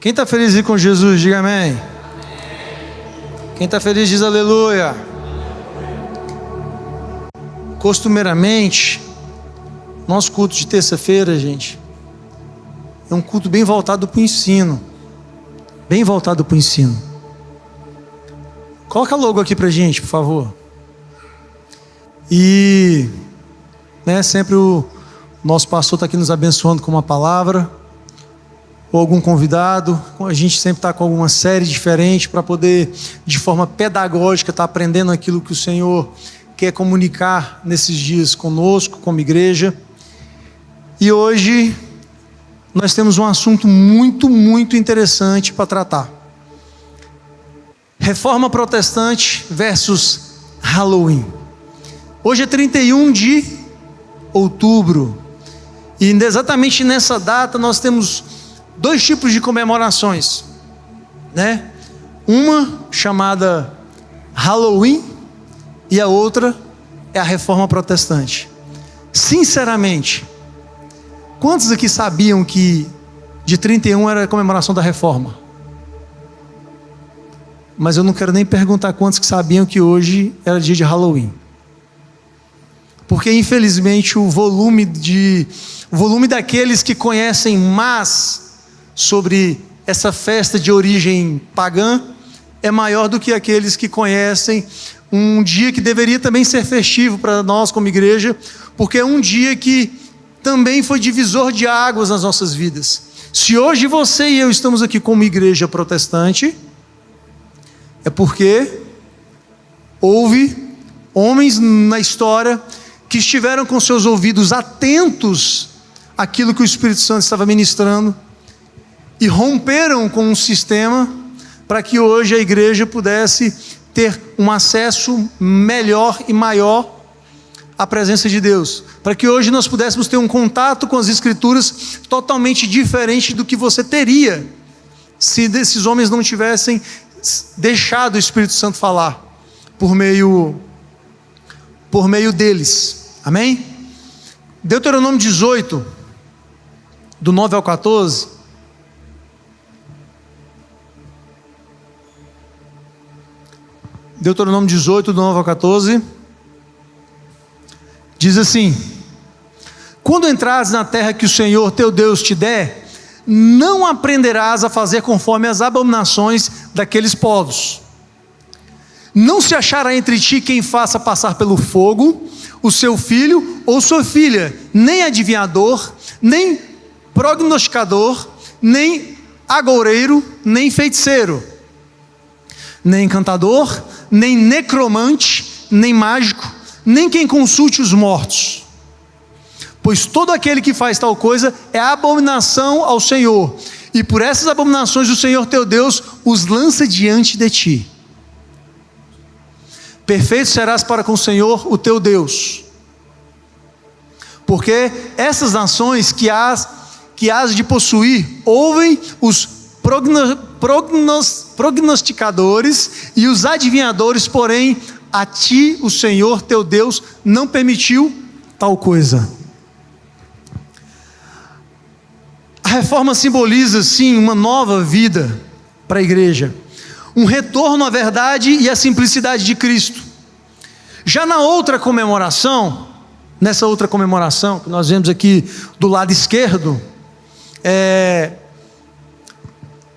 Quem está feliz aí com Jesus, diga amém. Quem está feliz diz aleluia. Costumeiramente, nosso culto de terça-feira, gente, é um culto bem voltado para o ensino. Bem voltado para o ensino. Coloca logo aqui para a gente, por favor. E sempre o nosso pastor está aqui nos abençoando com uma palavra, ou algum convidado. A gente sempre está com alguma série diferente para poder, de forma pedagógica, estar aprendendo aquilo que o Senhor quer comunicar nesses dias conosco, como igreja. E hoje nós temos um assunto muito, muito interessante para tratar. Reforma protestante versus Halloween. Hoje é 31 de outubro. E exatamente nessa data nós temos dois tipos de comemorações, Uma chamada Halloween e a outra é a Reforma Protestante. Sinceramente, quantos aqui sabiam que de 31 era a comemoração da Reforma? Mas eu não quero nem perguntar quantos que sabiam que hoje era dia de Halloween. Porque infelizmente o volume daqueles que conhecem mais sobre essa festa de origem pagã é maior do que aqueles que conhecem um dia que deveria também ser festivo para nós como igreja, porque é um dia que também foi divisor de águas nas nossas vidas. Se hoje você e eu estamos aqui como igreja protestante, é porque houve homens na história que estiveram com seus ouvidos atentos àquilo que o Espírito Santo estava ministrando e romperam com um sistema para que hoje a igreja pudesse ter um acesso melhor e maior à presença de Deus, para que hoje nós pudéssemos ter um contato com as Escrituras totalmente diferente do que você teria se esses homens não tivessem deixado o Espírito Santo falar por meio deles. Amém? Deuteronômio 18, do 9 ao 14. Deuteronômio 18, do 9 ao 14. Diz assim: quando entrares na terra que o Senhor teu Deus te der, não aprenderás a fazer conforme as abominações daqueles povos. Não se achará entre ti quem faça passar pelo fogo o seu filho ou sua filha, nem adivinhador, nem prognosticador, nem agoureiro, nem feiticeiro, nem encantador, nem necromante, nem mágico, nem quem consulte os mortos. Pois todo aquele que faz tal coisa é abominação ao Senhor, e por essas abominações o Senhor teu Deus os lança diante de ti. Perfeito serás para com o Senhor o teu Deus, porque essas nações que hás de possuir ouvem os prognosticadores e os adivinhadores, porém a ti o Senhor teu Deus não permitiu tal coisa. A reforma simboliza sim uma nova vida para a igreja, um retorno à verdade e à simplicidade de Cristo. Já nessa outra comemoração que nós vemos aqui do lado esquerdo,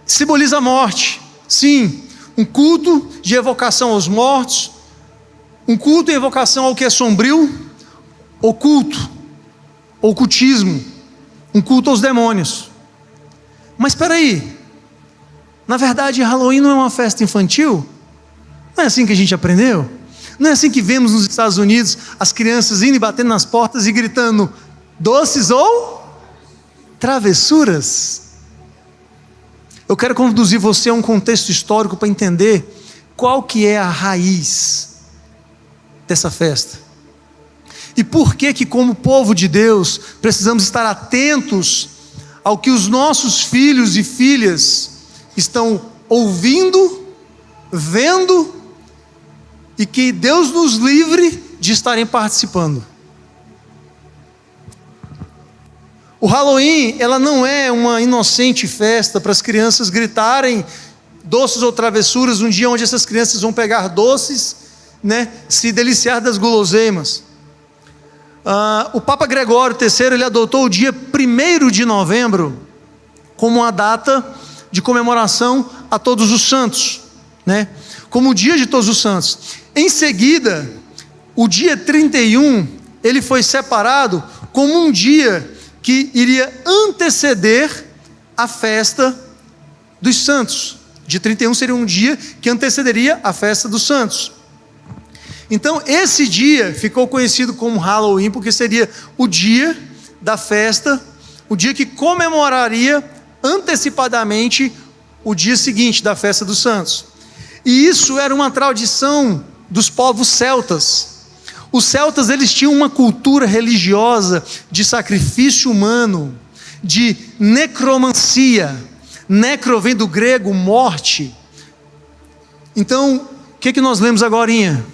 simboliza a morte. Sim, um culto de evocação aos mortos, um culto em evocação ao que é sombrio, ocultismo, um culto aos demônios. Mas espera aí, na verdade Halloween não é uma festa infantil? Não é assim que a gente aprendeu? Não é assim que vemos nos Estados Unidos as crianças indo e batendo nas portas e gritando doces ou travessuras? Eu quero conduzir você a um contexto histórico para entender qual que é a raiz dessa festa. E por que como povo de Deus precisamos estar atentos ao que os nossos filhos e filhas estão ouvindo, vendo, e que Deus nos livre de estarem participando. O Halloween, ela não é uma inocente festa para as crianças gritarem doces ou travessuras, um dia onde essas crianças vão pegar doces, né, se deliciar das guloseimas. O Papa Gregório III, ele adotou o dia 1º de novembro como uma data de comemoração a todos os santos, né, como o dia de todos os santos. Em seguida, o dia 31, ele foi separado como um dia que iria anteceder a festa dos santos. Dia 31 seria um dia que antecederia a festa dos santos. Então esse dia ficou conhecido como Halloween, porque seria o dia da festa, o dia que comemoraria antecipadamente o dia seguinte da festa dos santos. E isso era uma tradição dos povos celtas. Os celtas, eles tinham uma cultura religiosa de sacrifício humano, de necromancia. Necro vem do grego morte. Então, o que nós lemos agorinha?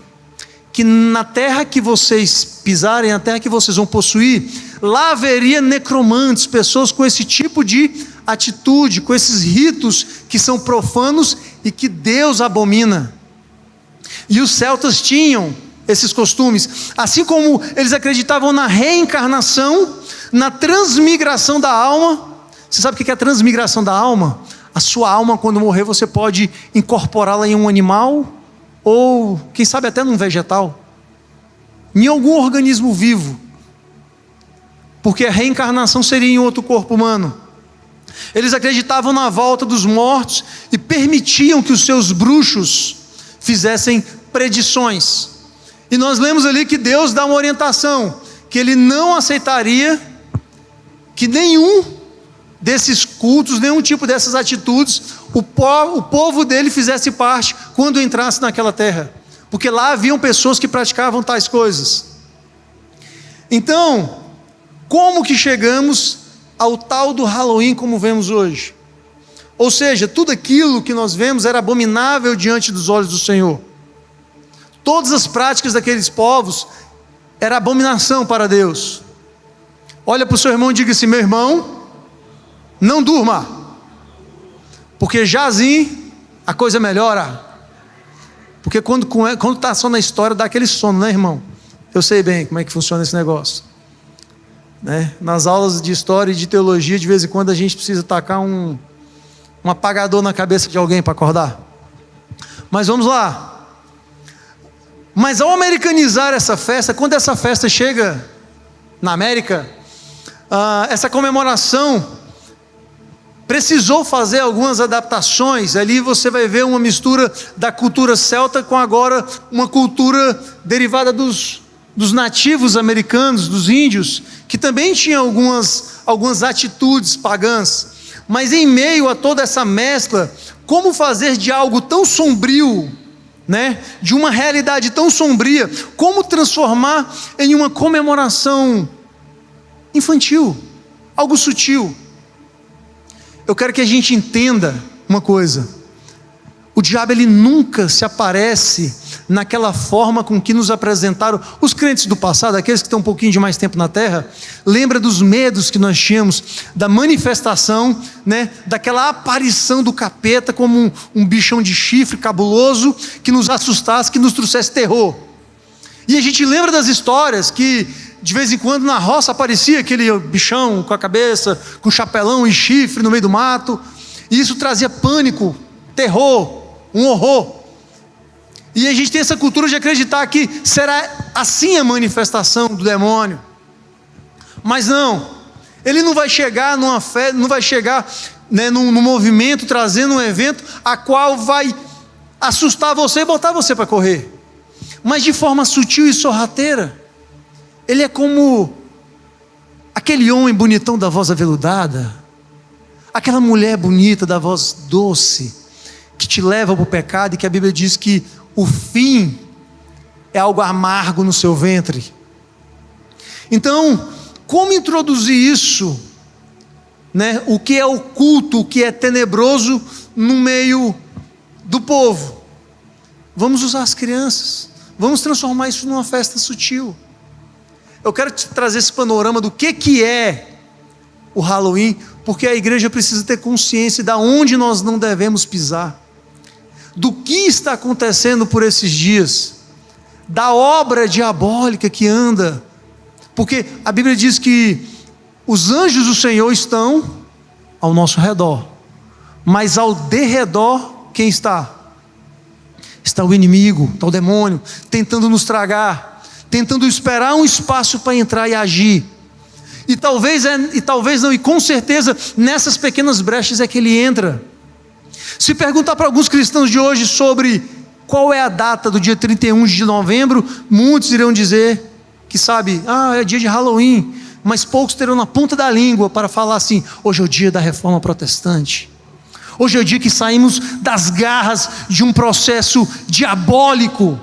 Que na terra que vocês pisarem, a terra que vocês vão possuir, lá haveria necromantes, pessoas com esse tipo de atitude, com esses ritos que são profanos e que Deus abomina. E os celtas tinham esses costumes, assim como eles acreditavam na reencarnação, na transmigração da alma. Você sabe o que é a transmigração da alma? A sua alma, quando morrer, você pode incorporá-la em um animal, ou quem sabe até num vegetal, em algum organismo vivo, porque a reencarnação seria em outro corpo humano. Eles acreditavam na volta dos mortos e permitiam que os seus bruxos fizessem predições. E nós lemos ali que Deus dá uma orientação, que Ele não aceitaria que nenhum desses cultos, nenhum tipo dessas atitudes, o povo dele fizesse parte quando entrasse naquela terra, porque lá haviam pessoas que praticavam tais coisas. Então, como que chegamos ao tal do Halloween como vemos hoje? Ou seja, tudo aquilo que nós vemos era abominável diante dos olhos do Senhor. Todas as práticas daqueles povos era abominação para Deus. Olha para o seu irmão e diga assim: meu irmão, não durma, porque já assim a coisa melhora. Porque quando está só na história dá aquele sono, né, irmão? Eu sei bem como é que funciona esse negócio, né? Nas aulas de história e de teologia, de vez em quando a gente precisa tacar um apagador na cabeça de alguém para acordar. Mas vamos lá. Mas ao americanizar essa festa, quando essa festa chega na América, essa comemoração precisou fazer algumas adaptações. Ali você vai ver uma mistura da cultura celta com agora uma cultura derivada dos nativos americanos, dos índios, que também tinham algumas atitudes pagãs. Mas em meio a toda essa mescla, como fazer de algo tão sombrio, né, de uma realidade tão sombria, como transformar em uma comemoração infantil, algo sutil? Eu quero que a gente entenda uma coisa: o diabo, ele nunca se aparece naquela forma com que nos apresentaram os crentes do passado, aqueles que estão um pouquinho de mais tempo na terra. Lembra dos medos que nós tínhamos, da manifestação, né, daquela aparição do capeta como um bichão de chifre cabuloso, que nos assustasse, que nos trouxesse terror. E a gente lembra das histórias que de vez em quando na roça aparecia aquele bichão com a cabeça, com chapelão e chifre no meio do mato, e isso trazia pânico, terror, um horror. E a gente tem essa cultura de acreditar que será assim a manifestação do demônio. Mas não, ele não vai chegar numa fé, não vai chegar, né, num movimento, trazendo um evento a qual vai assustar você e botar você para correr, mas de forma sutil e sorrateira. Ele é como aquele homem bonitão da voz aveludada, aquela mulher bonita da voz doce, que te leva para o pecado, e que a Bíblia diz que o fim é algo amargo no seu ventre. Então, como introduzir isso, né? O que é oculto, o que é tenebroso no meio do povo? Vamos usar as crianças, vamos transformar isso numa festa sutil. Eu quero te trazer esse panorama do que é o Halloween, porque a igreja precisa ter consciência de onde nós não devemos pisar, do que está acontecendo por esses dias, da obra diabólica que anda, porque a Bíblia diz que os anjos do Senhor estão ao nosso redor, mas ao derredor, quem está? Está o inimigo, está o demônio, tentando nos tragar, tentando esperar um espaço para entrar e agir. E talvez não, e com certeza nessas pequenas brechas é que ele entra. Se perguntar para alguns cristãos de hoje sobre qual é a data do dia 31 de novembro, muitos irão dizer que sabe, é dia de Halloween, mas poucos terão na ponta da língua para falar assim: hoje é o dia da reforma protestante. Hoje é o dia que saímos das garras de um processo diabólico,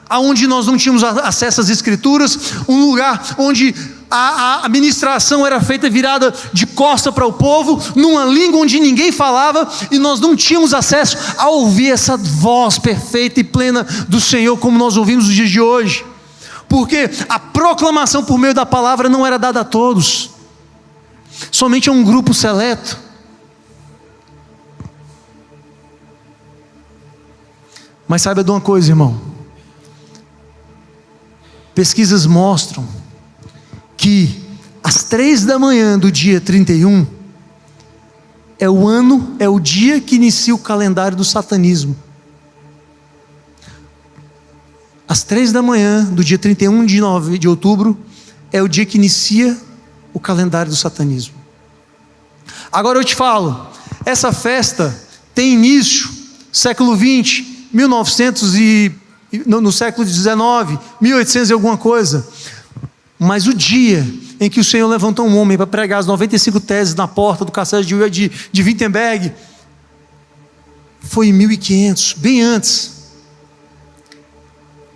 aonde nós não tínhamos acesso às escrituras, um lugar onde a ministração era feita virada de costa para o povo, numa língua onde ninguém falava, e nós não tínhamos acesso a ouvir essa voz perfeita e plena do Senhor, como nós ouvimos nos dias de hoje, porque a proclamação por meio da palavra não era dada a todos, somente a um grupo seleto. Mas saiba de uma coisa, irmão, pesquisas mostram que às 3 da manhã do dia 31 é o dia que inicia o calendário do satanismo. Às 3 da manhã do dia 31 de outubro é o dia que inicia o calendário do satanismo. Agora eu te falo, essa festa tem início século 20, 1900 no século 19, 1800 e alguma coisa. Mas o dia em que o Senhor levantou um homem para pregar as 95 teses na porta do castelo de Wittenberg foi em 1500, bem antes.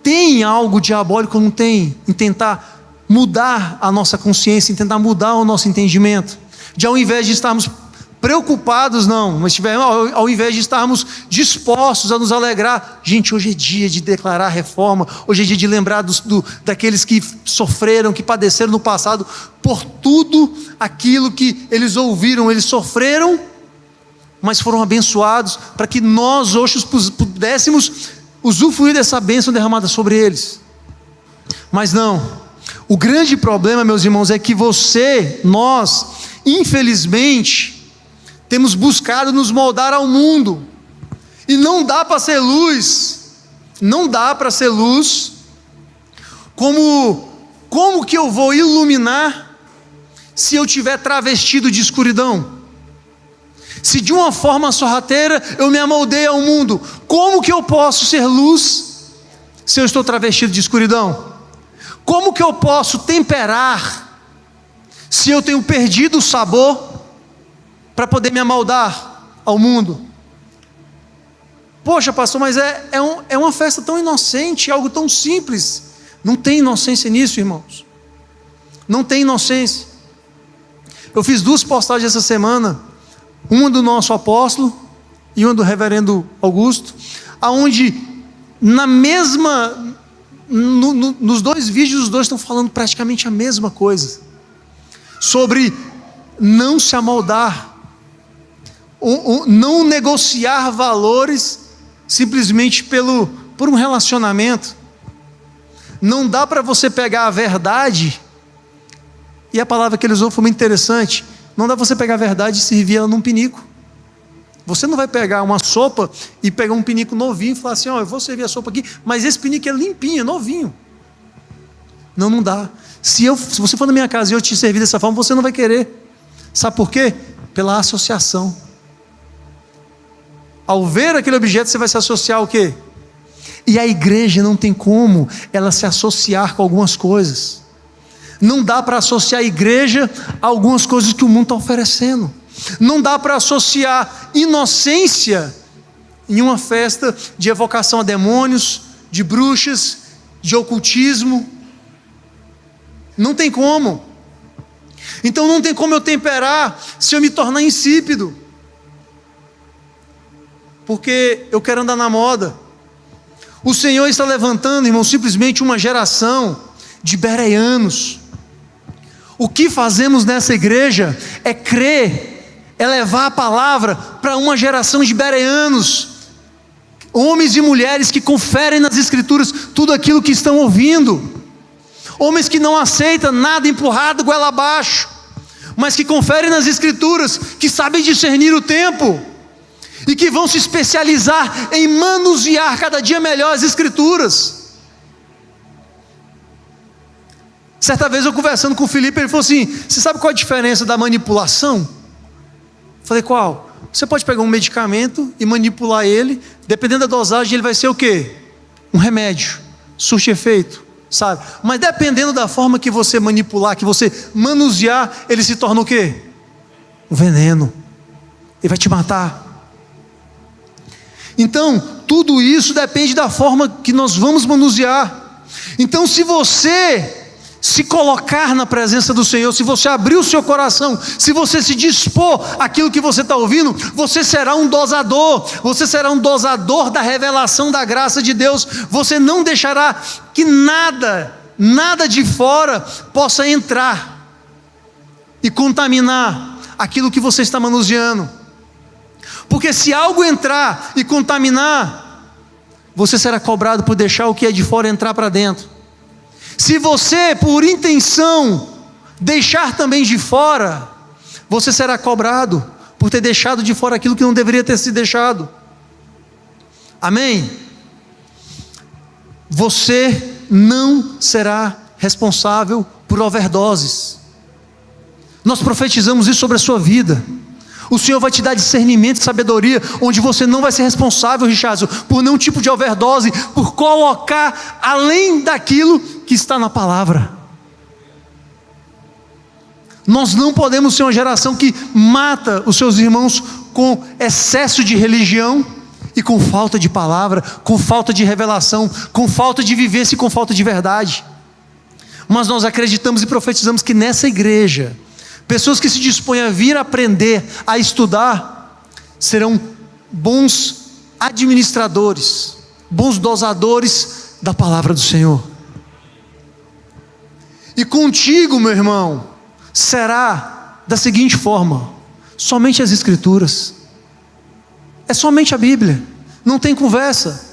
Tem algo diabólico ou não tem em tentar mudar a nossa consciência, em tentar mudar o nosso entendimento, de ao invés de estarmos preocupados, não, mas ao invés de estarmos dispostos a nos alegrar, gente, hoje é dia de declarar a reforma, hoje é dia de lembrar daqueles que sofreram, que padeceram no passado, por tudo aquilo que eles ouviram, eles sofreram, mas foram abençoados, para que nós hoje pudéssemos usufruir dessa bênção derramada sobre eles. Mas não, o grande problema, meus irmãos, é que nós, infelizmente, temos buscado nos moldar ao mundo, e não dá para ser luz, como que eu vou iluminar se eu estiver travestido de escuridão? Se de uma forma sorrateira eu me amoldei ao mundo, como que eu posso ser luz se eu estou travestido de escuridão? Como que eu posso temperar se eu tenho perdido o sabor para poder me amoldar ao mundo? Poxa, pastor, mas é uma festa tão inocente, algo tão simples. Não tem inocência nisso, irmãos. Não tem inocência. Eu fiz 2 postagens essa semana, uma do nosso apóstolo e uma do reverendo Augusto, aonde nos 2 vídeos os 2 estão falando praticamente a mesma coisa, sobre não se amoldar, não negociar valores simplesmente por um relacionamento. Não dá para você pegar a verdade, e a palavra que ele usou foi muito interessante, não dá para você pegar a verdade e servir ela num pinico. Você não vai pegar uma sopa e pegar um pinico novinho e falar assim: eu vou servir a sopa aqui, mas esse pinico é limpinho, é novinho. Não dá. Se você for na minha casa e eu te servir dessa forma, você não vai querer. Sabe por quê? Pela associação. Ao ver aquele objeto, você vai se associar ao quê? E a igreja não tem como ela se associar com algumas coisas. Não dá para associar a igreja a algumas coisas que o mundo está oferecendo. Não dá para associar inocência em uma festa de evocação a demônios, de bruxas, de ocultismo. Não tem como. Então não tem como eu temperar se eu me tornar insípido, porque eu quero andar na moda. O Senhor está levantando, irmão, simplesmente uma geração de bereanos, O que fazemos nessa igreja é crer, é levar a palavra para uma geração de bereanos, homens e mulheres que conferem nas Escrituras tudo aquilo que estão ouvindo, homens que não aceitam nada empurrado goela abaixo, mas que conferem nas Escrituras, que sabem discernir o tempo, e que vão se especializar em manusear cada dia melhor as Escrituras. Certa vez eu conversando com o Felipe, ele falou assim: você sabe qual a diferença da manipulação? Eu falei: qual? Você pode pegar um medicamento e manipular ele, dependendo da dosagem ele vai ser o quê? Um remédio, surte efeito, sabe? Mas dependendo da forma que você manipular, que você manusear, ele se torna o quê? Um veneno, ele vai te matar. Então, tudo isso depende da forma que nós vamos manusear. Então, se você se colocar na presença do Senhor, se você abrir o seu coração, se você se dispor àquilo que você está ouvindo, você será um dosador da revelação da graça de Deus. Você não deixará que nada de fora possa entrar e contaminar aquilo que você está manuseando, porque se algo entrar e contaminar, você será cobrado por deixar o que é de fora entrar para dentro. Se você, por intenção, deixar também de fora, você será cobrado por ter deixado de fora aquilo que não deveria ter sido deixado. Amém? Você não será responsável por overdoses. Nós profetizamos isso sobre a sua vida. O Senhor vai te dar discernimento e sabedoria, onde você não vai ser responsável, Richardson, por nenhum tipo de overdose, por colocar além daquilo que está na palavra. Nós não podemos ser uma geração que mata os seus irmãos com excesso de religião e com falta de palavra, com falta de revelação, com falta de vivência e com falta de verdade. Mas nós acreditamos e profetizamos que nessa igreja, pessoas que se dispõem a vir aprender, a estudar, serão bons administradores, bons dosadores da palavra do Senhor. E contigo, meu irmão, será da seguinte forma: somente as Escrituras, é somente a Bíblia, não tem conversa.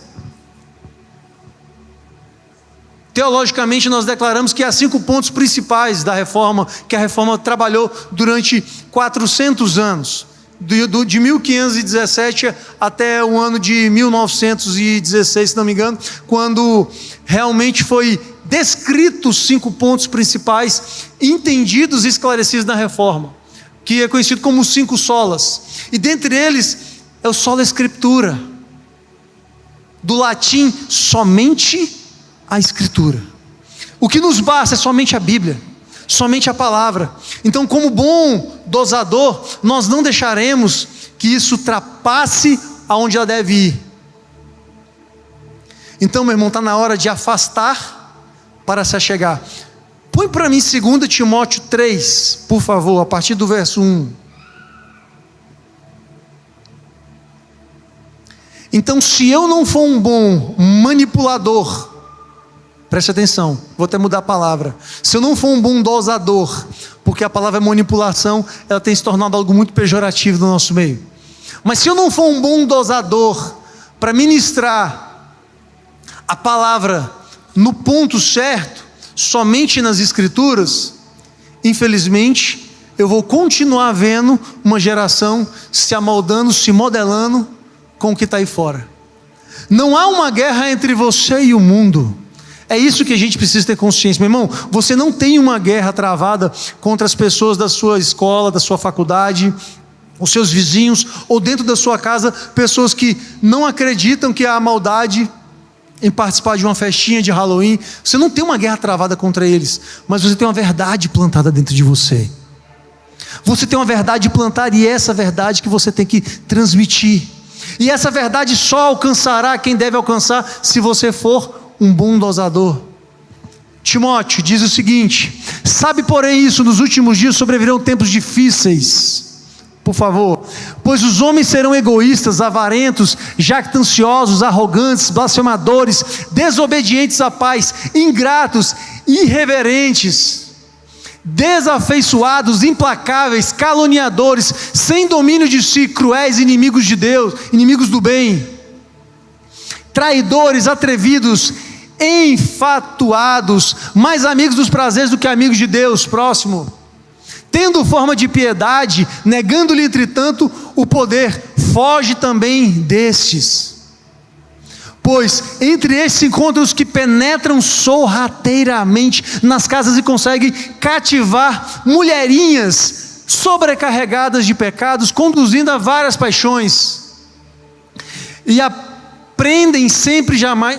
Teologicamente nós declaramos que há 5 pontos principais da reforma, que a reforma trabalhou durante 400 anos, de 1517 até o ano de 1916, se não me engano, quando realmente foi descritos 5 pontos principais, entendidos e esclarecidos na reforma, que é conhecido como os 5 solas, e dentre eles é o sola scriptura, do latim somente a Escritura. O que nos basta é somente a Bíblia, somente a palavra. Então, como bom dosador, nós não deixaremos que isso ultrapasse aonde ela deve ir. Então, meu irmão, está na hora de afastar para se achegar. Põe para mim 2 Timóteo 3, por favor, a partir do verso 1. Então, se eu não for um bom manipulador, preste atenção, vou até mudar a palavra. Se eu não for um bom dosador, porque a palavra manipulação, ela tem se tornado algo muito pejorativo no nosso meio. Mas se eu não for um bom dosador para ministrar a palavra no ponto certo, somente nas Escrituras, infelizmente, eu vou continuar vendo uma geração se amoldando, se modelando com o que está aí fora. Não há uma guerra entre você e o mundo. É isso que a gente precisa ter consciência, meu irmão. Você não tem uma guerra travada contra as pessoas da sua escola, da sua faculdade, os seus vizinhos, ou dentro da sua casa, pessoas que não acreditam que há maldade em participar de uma festinha de Halloween. Você não tem uma guerra travada contra eles, mas você tem uma verdade plantada dentro de você. Você tem uma verdade plantada, e é essa verdade que você tem que transmitir. E essa verdade só alcançará quem deve alcançar se você for um bom dosador. Timóteo diz o seguinte: sabe, porém, isso, nos últimos dias sobrevirão tempos difíceis. Por favor, pois os homens serão egoístas, avarentos, jactanciosos, arrogantes, blasfemadores, desobedientes à paz, ingratos, irreverentes, desafeiçoados, implacáveis, caluniadores, sem domínio de si, cruéis, inimigos de Deus, inimigos do bem, traidores, atrevidos, enfatuados, mais amigos dos prazeres do que amigos de Deus. Próximo. Tendo forma de piedade, negando-lhe entretanto o poder, foge também destes. Pois entre estes se encontram os que penetram sorrateiramente nas casas e conseguem cativar mulherinhas sobrecarregadas de pecados, conduzindo a várias paixões, e aprendem sempre jamais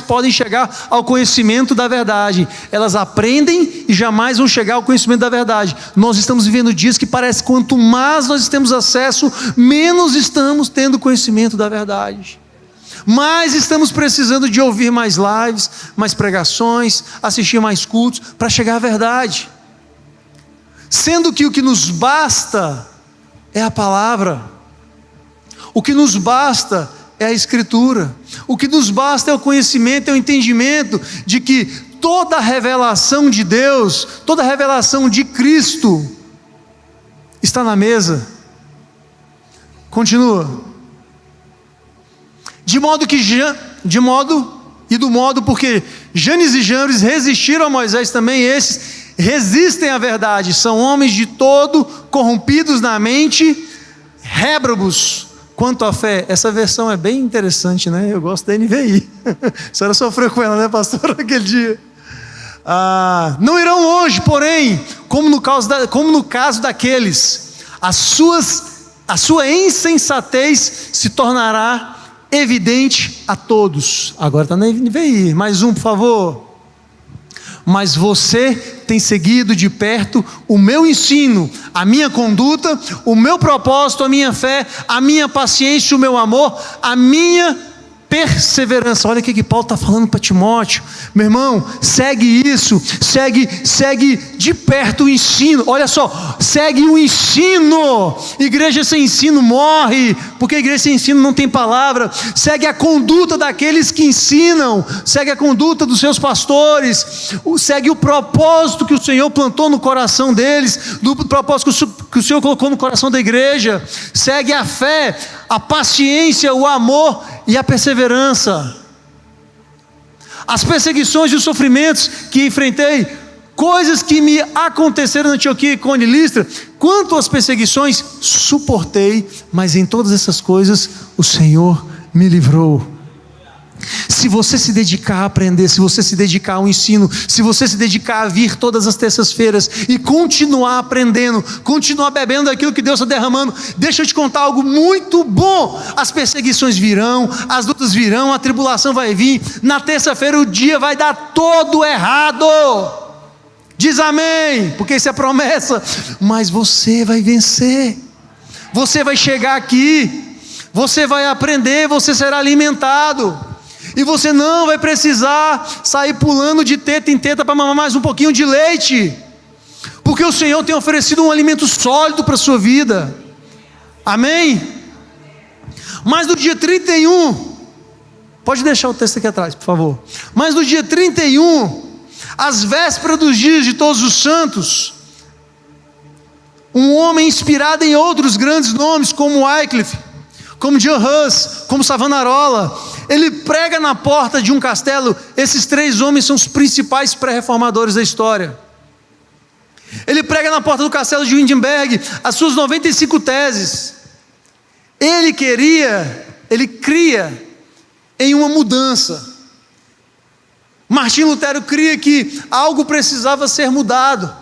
podem chegar ao conhecimento da verdade. Elas aprendem e jamais vão chegar ao conhecimento da verdade. Nós estamos vivendo dias que parece que quanto mais nós temos acesso, menos estamos tendo conhecimento da verdade. Mais estamos precisando de ouvir mais lives, mais pregações, assistir mais cultos, para chegar à verdade. Sendo que o que nos basta é a palavra. O que nos basta é a Escritura. O que nos basta é o conhecimento, é o entendimento de que toda a revelação de Deus, toda a revelação de Cristo está na mesa. Continua. Porque Janes e Jambres resistiram a Moisés também, esses resistem à verdade, são homens de todo corrompidos na mente, réprobos quanto à fé. Essa versão é bem interessante, né? Eu gosto da NVI. A senhora sofreu com ela, né, pastor, aquele dia? Não irão longe, porém, como no caso daqueles, a sua insensatez se tornará evidente a todos. Agora está na NVI. Mais um, por favor. Mas você tem seguido de perto o meu ensino, a minha conduta, o meu propósito, a minha fé, a minha paciência, o meu amor, a minha perseverança. Olha o que Paulo está falando para Timóteo. Meu irmão, segue isso, segue de perto o ensino. Olha só, segue o ensino. Igreja sem ensino morre, porque a igreja sem ensino não tem palavra. Segue a conduta daqueles que ensinam, segue a conduta dos seus pastores, segue o propósito que o Senhor plantou no coração deles, do propósito que o Senhor colocou no coração da igreja. Segue a fé, a paciência, o amor e a perseverança. As perseguições e os sofrimentos que enfrentei, coisas que me aconteceram na Antioquia, Icônio e Listra, quanto às perseguições, suportei, mas em todas essas coisas o Senhor me livrou. Se você se dedicar a aprender, se você se dedicar ao ensino, se você se dedicar a vir todas as terças-feiras e continuar aprendendo, continuar bebendo daquilo que Deus está derramando, deixa eu te contar algo muito bom. As perseguições virão, as lutas virão, a tribulação vai vir. Na terça-feira o dia vai dar todo errado. Diz amém, porque isso é promessa. Mas você vai vencer. Você vai chegar aqui, você vai aprender, você será alimentado. E você não vai precisar sair pulando de teta em teta para mamar mais um pouquinho de leite, porque o Senhor tem oferecido um alimento sólido para a sua vida. Amém? Mas no dia 31, pode deixar o texto aqui atrás, por favor. Mas no dia 31, às vésperas dos dias de todos os santos, um homem inspirado em outros grandes nomes, como Wycliffe, como John Hus, como Savonarola, ele prega na porta de um castelo. Esses três homens são os principais pré-reformadores da história. Ele prega na porta do castelo de Wittenberg as suas 95 teses. Ele cria em uma mudança. Martinho Lutero cria que algo precisava ser mudado.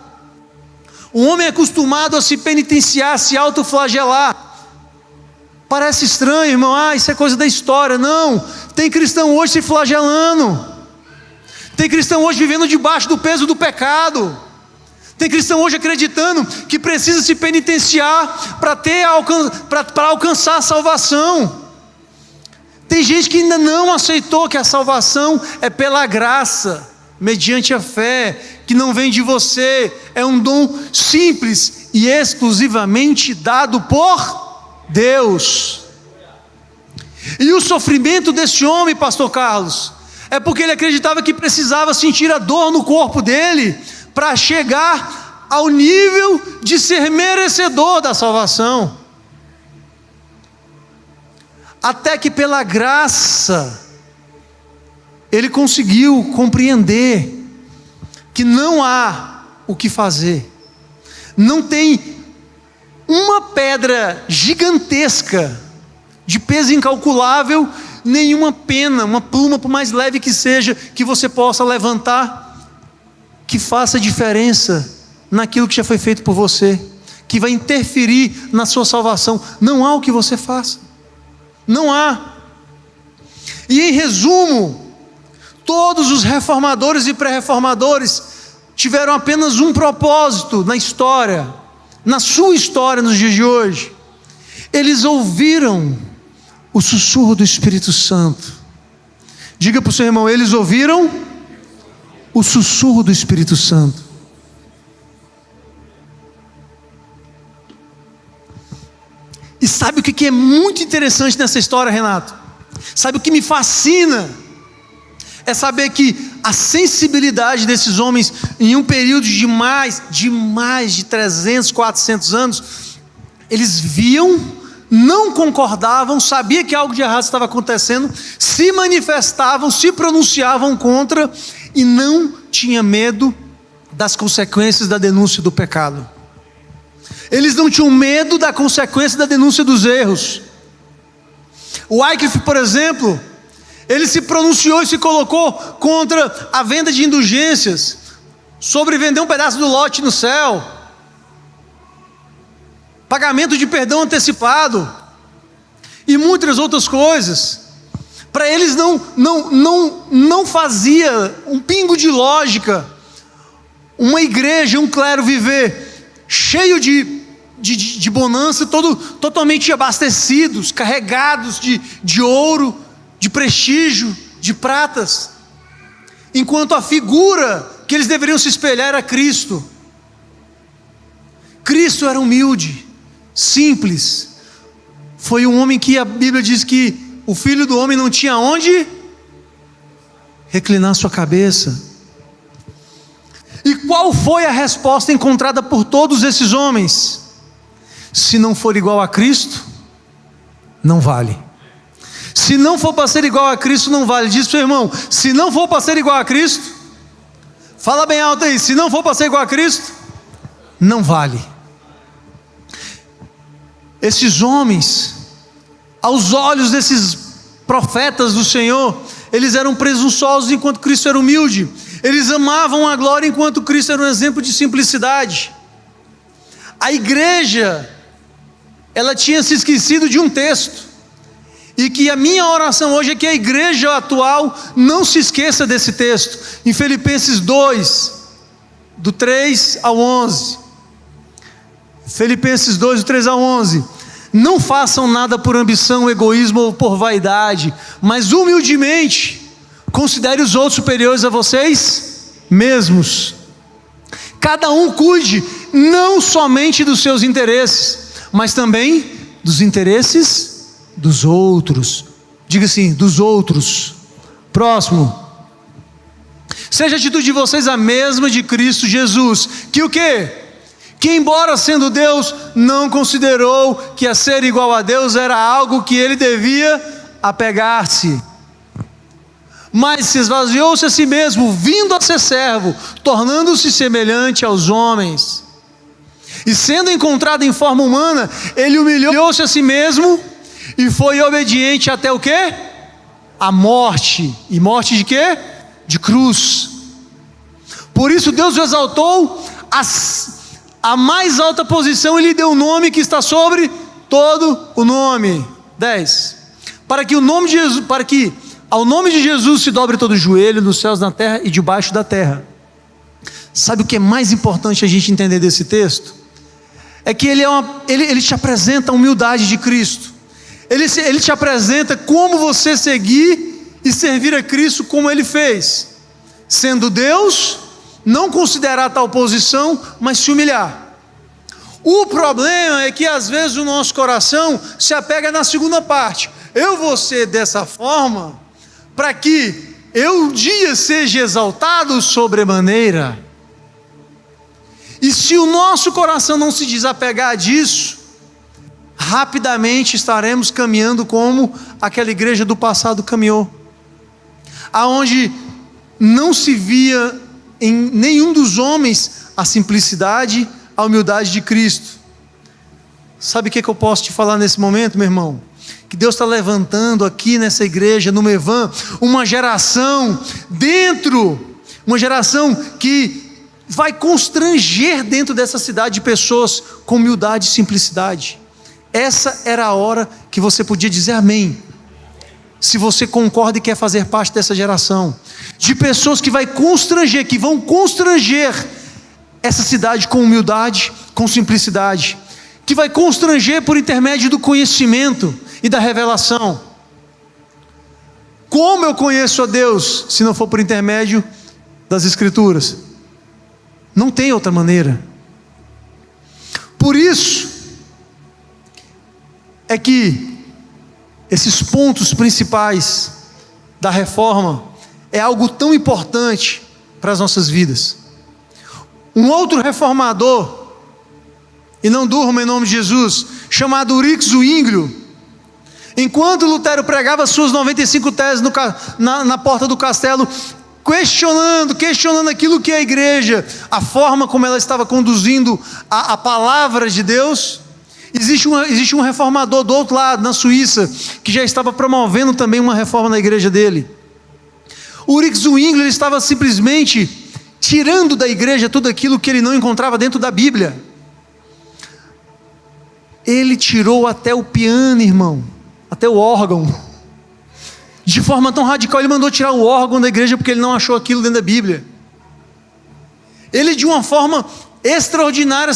O homem é acostumado a se penitenciar, a se autoflagelar. Parece estranho, irmão, isso é coisa da história. Não, tem cristão hoje se flagelando, tem cristão hoje vivendo debaixo do peso do pecado, tem cristão hoje acreditando que precisa se penitenciar para alcançar a salvação. Tem gente que ainda não aceitou que a salvação é pela graça, mediante a fé, que não vem de você, é um dom simples e exclusivamente dado por Deus. E o sofrimento desse homem, pastor Carlos, é porque ele acreditava que precisava sentir a dor no corpo dele para chegar ao nível de ser merecedor da salvação. Até que pela graça, ele conseguiu compreender que não há o que fazer. Não tem uma pedra gigantesca, de peso incalculável, nenhuma pena, uma pluma, por mais leve que seja, que você possa levantar, que faça diferença naquilo que já foi feito por você, que vai interferir na sua salvação. Não há o que você faça. Não há. E em resumo, todos os reformadores e pré-reformadores tiveram apenas um propósito na história, na sua história nos dias de hoje. Eles ouviram o sussurro do Espírito Santo. Diga para o seu irmão: eles ouviram o sussurro do Espírito Santo. E sabe o que é muito interessante nessa história, Renato? Sabe o que me fascina? É saber que a sensibilidade desses homens, em um período de mais de 300, 400 anos, eles viam, não concordavam, sabiam que algo de errado estava acontecendo, se manifestavam, se pronunciavam contra e não tinha medo das consequências da denúncia do pecado. Eles não tinham medo da consequência da denúncia dos erros. O Wycliffe, por exemplo, ele se pronunciou e se colocou contra a venda de indulgências, sobre vender um pedaço do lote no céu, pagamento de perdão antecipado e muitas outras coisas. Para eles não fazia um pingo de lógica uma igreja, um clero viver cheio de bonança, totalmente abastecidos, carregados de ouro, de prestígio, de pratas, enquanto a figura que eles deveriam se espelhar era Cristo. Cristo era humilde, simples, foi um homem que a Bíblia diz que o filho do homem não tinha onde reclinar sua cabeça. E qual foi a resposta encontrada por todos esses homens? Se não for igual a Cristo, não vale. Se não for para ser igual a Cristo, não vale. Diz para o seu irmão: se não for para ser igual a Cristo, fala bem alto aí, se não for para ser igual a Cristo, não vale. Esses homens, aos olhos desses profetas do Senhor, eles eram presunçosos enquanto Cristo era humilde. Eles amavam a glória enquanto Cristo era um exemplo de simplicidade. A igreja, ela tinha se esquecido de um texto, e que a minha oração hoje é que a igreja atual não se esqueça desse texto, em Filipenses 2, do 3 ao 11. Filipenses 2, do 3 ao 11. Não façam nada por ambição, egoísmo ou por vaidade, mas humildemente considere os outros superiores a vocês mesmos. Cada um cuide não somente dos seus interesses, mas também dos interesses dos outros. Diga assim: dos outros. Próximo. Seja a atitude de vocês a mesma de Cristo Jesus, que o quê? Que embora sendo Deus, não considerou que a ser igual a Deus era algo que ele devia apegar-se, mas se esvaziou-se a si mesmo, vindo a ser servo, tornando-se semelhante aos homens, e sendo encontrado em forma humana, ele humilhou-se a si mesmo, e foi obediente até o quê? A morte. E morte de quê? De cruz. Por isso Deus o exaltou a mais alta posição, e lhe deu um nome que está sobre todo o nome. 10. Para que ao nome de Jesus se dobre todo o joelho, nos céus, na terra e debaixo da terra. Sabe o que é mais importante a gente entender desse texto? É que ele te apresenta a humildade de Cristo. Ele te apresenta como você seguir e servir a Cristo como Ele fez. Sendo Deus, não considerar tal posição, mas se humilhar. O problema é que às vezes o nosso coração se apega na segunda parte. Eu vou ser dessa forma para que eu um dia seja exaltado sobremaneira. E se o nosso coração não se desapegar disso, rapidamente estaremos caminhando como aquela igreja do passado caminhou, aonde não se via em nenhum dos homens a simplicidade, a humildade de Cristo. Sabe o que eu posso te falar nesse momento, meu irmão? Que Deus está levantando aqui nessa igreja, no Mevan, uma geração que vai constranger dentro dessa cidade de pessoas com humildade e simplicidade. Essa era a hora que você podia dizer amém, se você concorda e quer fazer parte dessa geração, de pessoas que vão constranger essa cidade com humildade, com simplicidade, que vai constranger por intermédio do conhecimento e da revelação. Como eu conheço a Deus, se não for por intermédio das Escrituras? Não tem outra maneira. Por isso é que esses pontos principais da reforma é algo tão importante para as nossas vidas. Um outro reformador, e não durma em nome de Jesus, chamado Ulrich Zwinglio, enquanto Lutero pregava suas 95 teses na porta do castelo, questionando aquilo que é a igreja, a forma como ela estava conduzindo a palavra de Deus, existe um reformador do outro lado, na Suíça, que já estava promovendo também uma reforma na igreja dele. Ulrich Zwinglio, ele estava simplesmente tirando da igreja tudo aquilo que ele não encontrava dentro da Bíblia. Ele tirou até o piano, irmão, até o órgão, de forma tão radical. Ele mandou tirar o órgão da igreja porque ele não achou aquilo dentro da Bíblia. Ele, de uma forma extraordinária,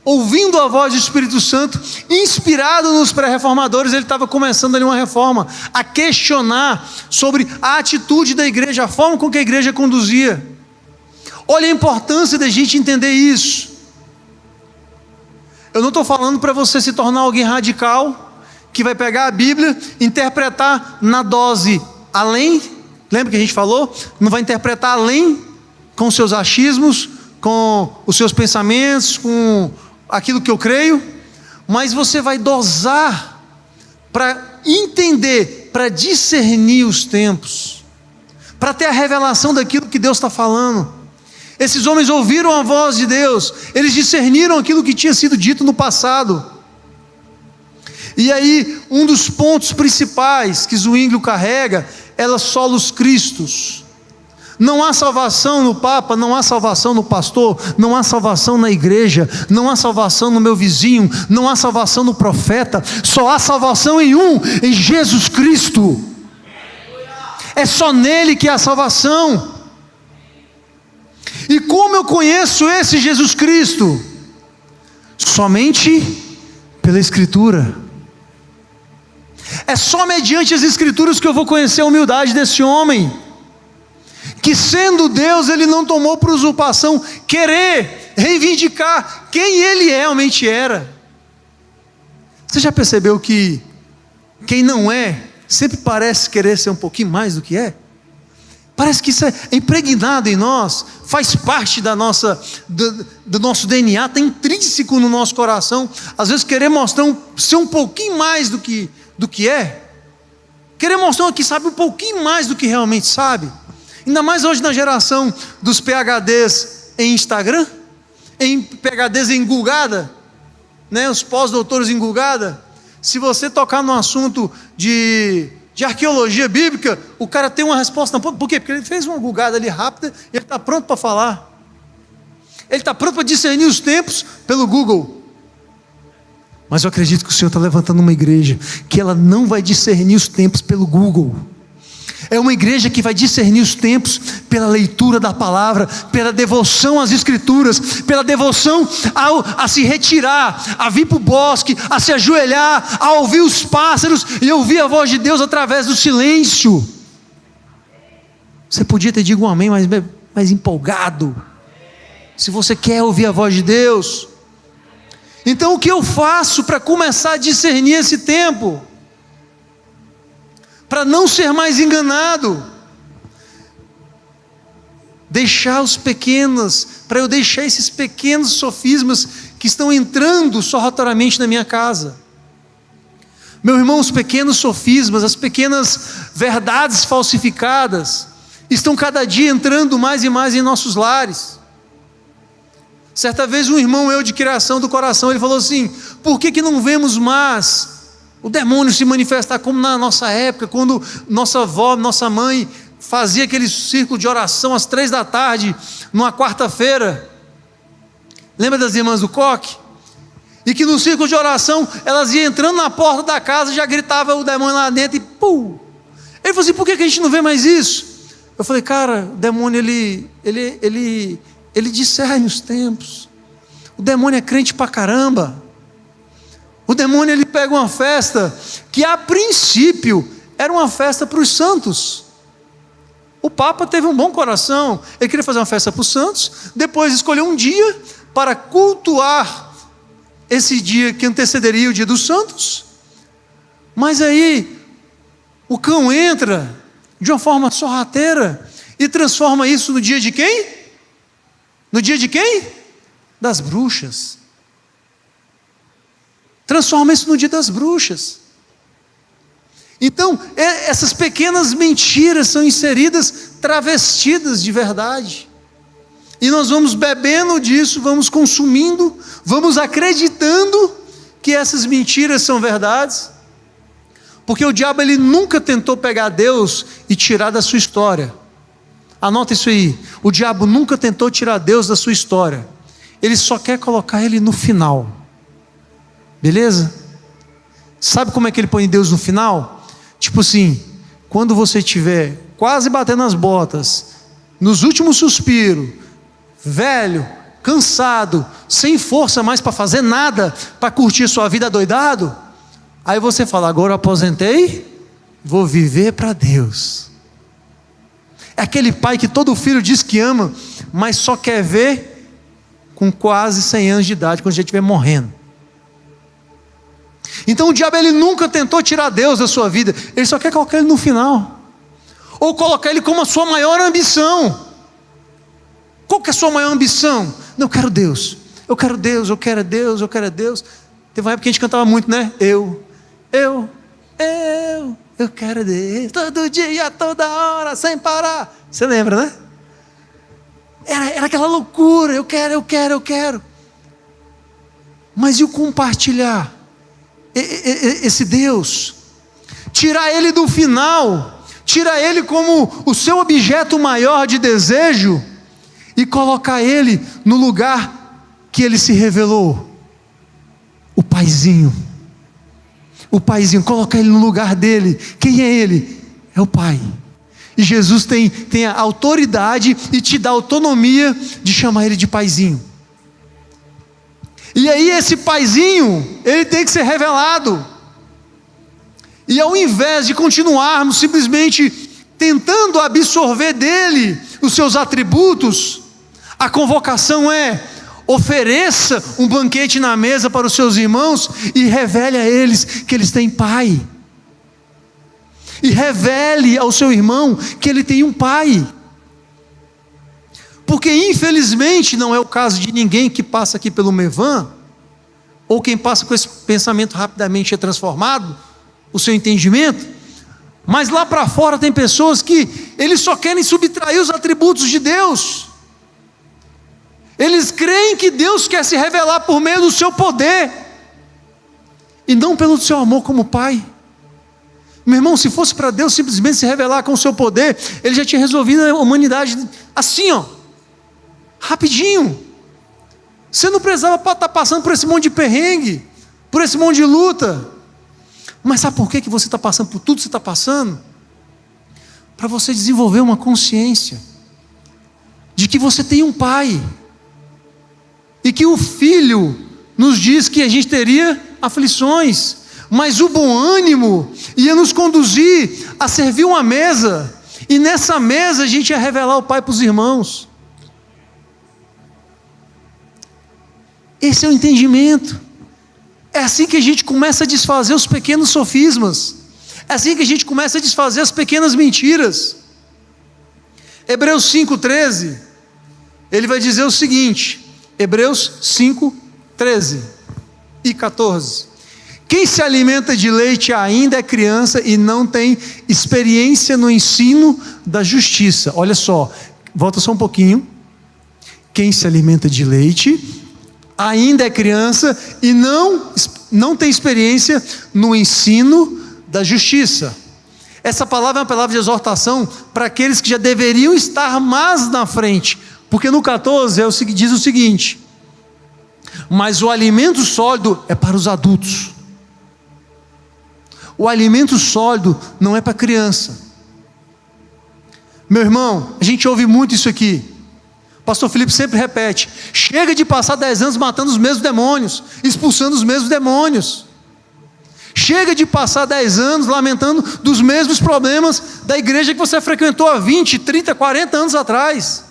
ouvindo a voz do Espírito Santo, inspirado nos pré-reformadores, ele estava começando ali uma reforma, a questionar sobre a atitude da igreja, a forma com que a igreja conduzia. Olha a importância da gente entender isso. Eu não estou falando para você se tornar alguém radical, que vai pegar a Bíblia, interpretar na dose além, lembra que a gente falou? Não vai interpretar além com seus achismos, com os seus pensamentos, com aquilo que eu creio, mas você vai dosar para entender, para discernir os tempos, para ter a revelação daquilo que Deus está falando. Esses homens ouviram a voz de Deus, eles discerniram aquilo que tinha sido dito no passado. E aí, um dos pontos principais que Zwinglio carrega é solos Christus. Não há salvação no Papa, não há salvação no pastor, não há salvação na igreja, não há salvação no meu vizinho, não há salvação no profeta, só há salvação em Jesus Cristo. É só nele que há salvação. E como eu conheço esse Jesus Cristo? Somente pela Escritura. É só mediante as Escrituras que eu vou conhecer a humildade desse homem, que sendo Deus, ele não tomou por usurpação querer reivindicar quem ele realmente era. Você já percebeu que quem não é, sempre parece querer ser um pouquinho mais do que é? Parece que isso é impregnado em nós, faz parte do nosso DNA, está intrínseco no nosso coração. Às vezes querer mostrar ser um pouquinho mais do que é, querer mostrar que sabe um pouquinho mais do que realmente sabe. Ainda mais hoje na geração dos PhDs em Instagram, em PhDs em Gulgada, né? Os pós-doutores em Gulgada. Se você tocar no assunto de arqueologia bíblica, o cara tem uma resposta. Por quê? Porque ele fez uma Gulgada ali rápida, e ele está pronto para falar. Ele está pronto para discernir os tempos pelo Google. Mas eu acredito que o Senhor está levantando uma igreja que ela não vai discernir os tempos pelo Google. É uma igreja que vai discernir os tempos pela leitura da palavra, pela devoção às Escrituras, pela devoção a se retirar, a vir para o bosque, a se ajoelhar, a ouvir os pássaros e ouvir a voz de Deus através do silêncio. Você podia ter dito um amém mais empolgado, se você quer ouvir a voz de Deus. Então o que eu faço para começar a discernir esse tempo? Para não ser mais enganado. deixar os pequenos, para eu deixar esses pequenos sofismas que estão entrando sorrateiramente na minha casa. Meu irmão, os pequenos sofismas, as pequenas verdades falsificadas, estão cada dia entrando mais e mais em nossos lares. Certa vez um irmão eu de criação do coração, ele falou assim: por que não vemos mais o demônio se manifestar como na nossa época, quando nossa avó, nossa mãe fazia aquele círculo de oração às 3 da tarde, numa quarta-feira? Lembra das irmãs do coque? E que no círculo de oração, elas iam entrando na porta da casa, já gritava o demônio lá dentro e pum! Ele falou assim: por que a gente não vê mais isso? Eu falei: cara, o demônio ele discerne os tempos. O demônio é crente pra caramba. O demônio ele pega uma festa que a princípio era uma festa para os santos. O Papa teve um bom coração, ele queria fazer uma festa para os santos, depois escolheu um dia para cultuar esse dia que antecederia o dia dos santos. Mas aí o cão entra de uma forma sorrateira e transforma isso no dia de quem? No dia de quem? Das bruxas. Transforma isso no dia das bruxas. Então, essas pequenas mentiras são inseridas, travestidas de verdade. E nós vamos bebendo disso, vamos consumindo, vamos acreditando que essas mentiras são verdades. Porque o diabo ele nunca tentou pegar Deus e tirar da sua história. Anota isso aí. O diabo nunca tentou tirar Deus da sua história. Ele só quer colocar ele no final. Beleza? Sabe como é que ele põe Deus no final? Tipo assim, quando você estiver quase batendo as botas, nos últimos suspiros, velho, cansado, sem força mais para fazer nada, para curtir sua vida doidado, aí você fala: agora eu aposentei, vou viver para Deus. É aquele pai que todo filho diz que ama, mas só quer ver com quase 100 anos de idade, quando já estiver morrendo. Então o diabo ele nunca tentou tirar Deus da sua vida, ele só quer colocar ele no final, ou colocar ele como a sua maior ambição. Qual que é a sua maior ambição? Não, eu quero Deus, eu quero Deus, eu quero Deus, eu quero Deus. Teve uma época que a gente cantava muito, né? Eu quero Deus, todo dia, toda hora, sem parar. Você lembra, né? Era aquela loucura, eu quero. Mas e o compartilhar esse Deus? Tirar ele do final, tirar ele como o seu objeto maior de desejo e colocar ele no lugar que ele se revelou. O paizinho, colocar ele no lugar dele. Quem é ele? É o Pai. E Jesus tem a autoridade e te dá autonomia de chamar ele de paizinho. E aí esse paizinho, ele tem que ser revelado. E ao invés de continuarmos simplesmente tentando absorver dele os seus atributos, a convocação é: ofereça um banquete na mesa para os seus irmãos e revele a eles que eles têm pai. E revele ao seu irmão que ele tem um pai. Porque infelizmente não é o caso de ninguém que passa aqui pelo Mevan, ou quem passa com esse pensamento rapidamente é transformado, o seu entendimento. Mas lá para fora tem pessoas que eles só querem subtrair os atributos de Deus. Eles creem que Deus quer se revelar por meio do seu poder, e não pelo seu amor como Pai. Meu irmão, se fosse para Deus simplesmente se revelar com o seu poder, Ele já tinha resolvido a humanidade assim, ó, rapidinho. Você não precisava estar passando por esse monte de perrengue, por esse monte de luta. Mas sabe por que você está passando por tudo que você está passando? Para você desenvolver uma consciência de que você tem um Pai, e que o Filho nos diz que a gente teria aflições, mas o bom ânimo ia nos conduzir a servir uma mesa, e nessa mesa a gente ia revelar o Pai para os irmãos. Esse é o entendimento. É assim que a gente começa a desfazer os pequenos sofismas, é assim que a gente começa a desfazer as pequenas mentiras. Hebreus 5,13, ele vai dizer o seguinte, Hebreus 5,13 e 14: quem se alimenta de leite ainda é criança e não tem experiência no ensino da justiça. Olha só, volta só um pouquinho. Quem se alimenta de leite ainda é criança e não tem experiência no ensino da justiça. Essa palavra é uma palavra de exortação para aqueles que já deveriam estar mais na frente, porque no 14 diz o seguinte: mas o alimento sólido é para os adultos. O alimento sólido não é para criança. Meu irmão, a gente ouve muito isso aqui. Pastor Felipe sempre repete: chega de passar 10 anos matando os mesmos demônios, expulsando os mesmos demônios. Chega de passar 10 anos lamentando dos mesmos problemas da igreja que você frequentou há 20, 30, 40 anos atrás.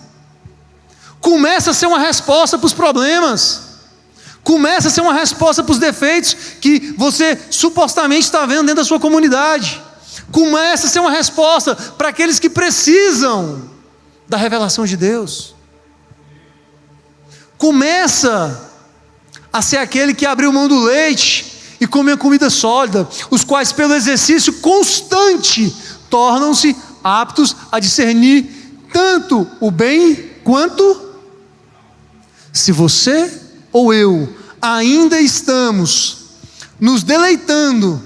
Começa a ser uma resposta para os problemas. Começa a ser uma resposta para os defeitos que você supostamente está vendo dentro da sua comunidade. Começa a ser uma resposta para aqueles que precisam da revelação de Deus. Começa a ser aquele que abriu mão do leite e come a comida sólida, os quais pelo exercício constante tornam-se aptos a discernir tanto o bem quanto. Se você ou eu ainda estamos nos deleitando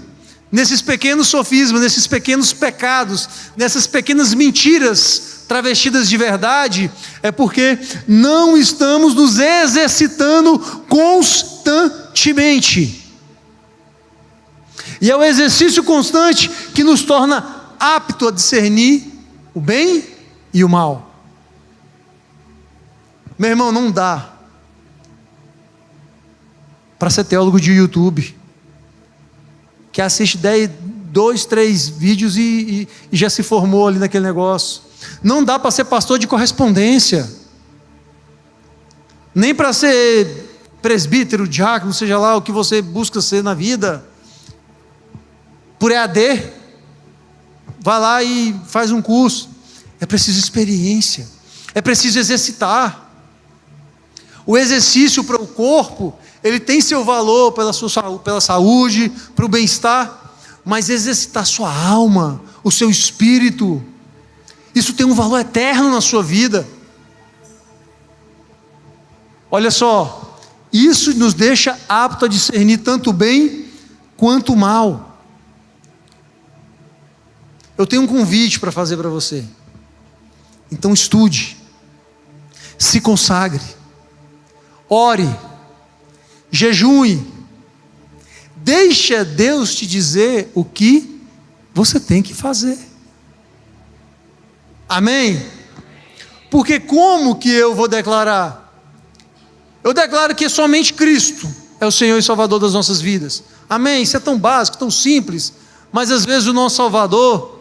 nesses pequenos sofismas, nesses pequenos pecados, nessas pequenas mentiras travestidas de verdade, é porque não estamos nos exercitando constantemente. E é o exercício constante que nos torna apto a discernir o bem e o mal. Meu irmão, não dá para ser teólogo de YouTube, que assiste 2, 3 vídeos e já se formou ali naquele negócio. Não dá para ser pastor de correspondência, nem para ser presbítero, diácono, seja lá o que você busca ser na vida, por EAD. Vai lá e faz um curso. É preciso experiência, é preciso exercitar. O exercício para o corpo, ele tem seu valor pela saúde, para o bem-estar, mas exercitar sua alma, o seu espírito, isso tem um valor eterno na sua vida. Olha só, isso nos deixa apto a discernir tanto o bem quanto o mal. Eu tenho um convite para fazer para você. Então estude, se consagre, ore, jejue, deixa Deus te dizer o que você tem que fazer. Amém? Porque como que eu vou declarar? Eu declaro que somente Cristo é o Senhor e Salvador das nossas vidas. Amém? Isso é tão básico, tão simples, mas às vezes o nosso Salvador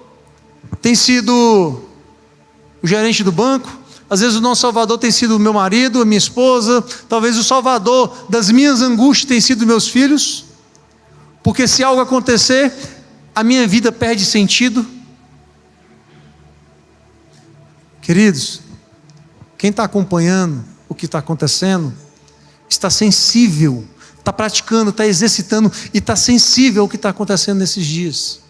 tem sido o gerente do banco, às vezes o nosso Salvador tem sido o meu marido, a minha esposa, talvez o Salvador das minhas angústias tem sido meus filhos, porque se algo acontecer, a minha vida perde sentido. Queridos, quem está acompanhando o que está acontecendo, está sensível, está praticando, está exercitando e está sensível ao que está acontecendo nesses dias.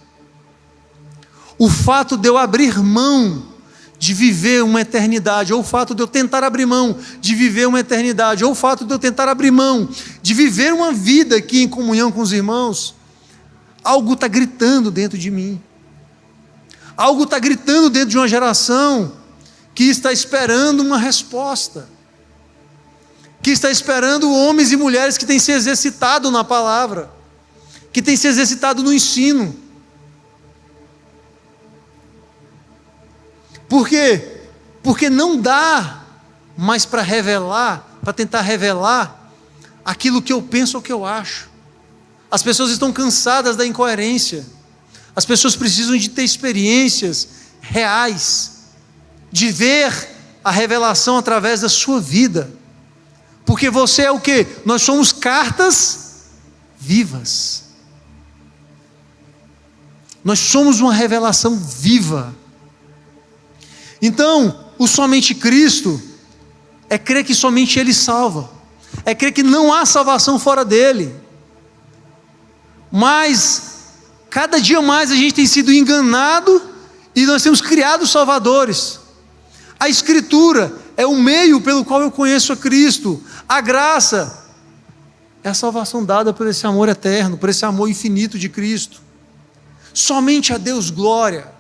O fato de eu abrir mão de viver uma eternidade, ou o fato de eu tentar abrir mão de viver uma eternidade, ou o fato de eu tentar abrir mão de viver uma vida aqui em comunhão com os irmãos, algo está gritando dentro de mim, algo está gritando dentro de uma geração que está esperando uma resposta, que está esperando homens e mulheres que têm se exercitado na palavra, que têm se exercitado no ensino. Por quê? Porque não dá mais para revelar, para tentar revelar aquilo que eu penso ou que eu acho. As pessoas estão cansadas da incoerência. As pessoas precisam de ter experiências reais, de ver a revelação através da sua vida. Porque você é o quê? Nós somos cartas vivas. Nós somos uma revelação viva. Então, o somente Cristo é crer que somente Ele salva, é crer que não há salvação fora dEle. Mas cada dia mais a gente tem sido enganado e nós temos criado salvadores. A Escritura é o meio pelo qual eu conheço a Cristo. A graça é a salvação dada por esse amor eterno, por esse amor infinito de Cristo. Somente a Deus glória.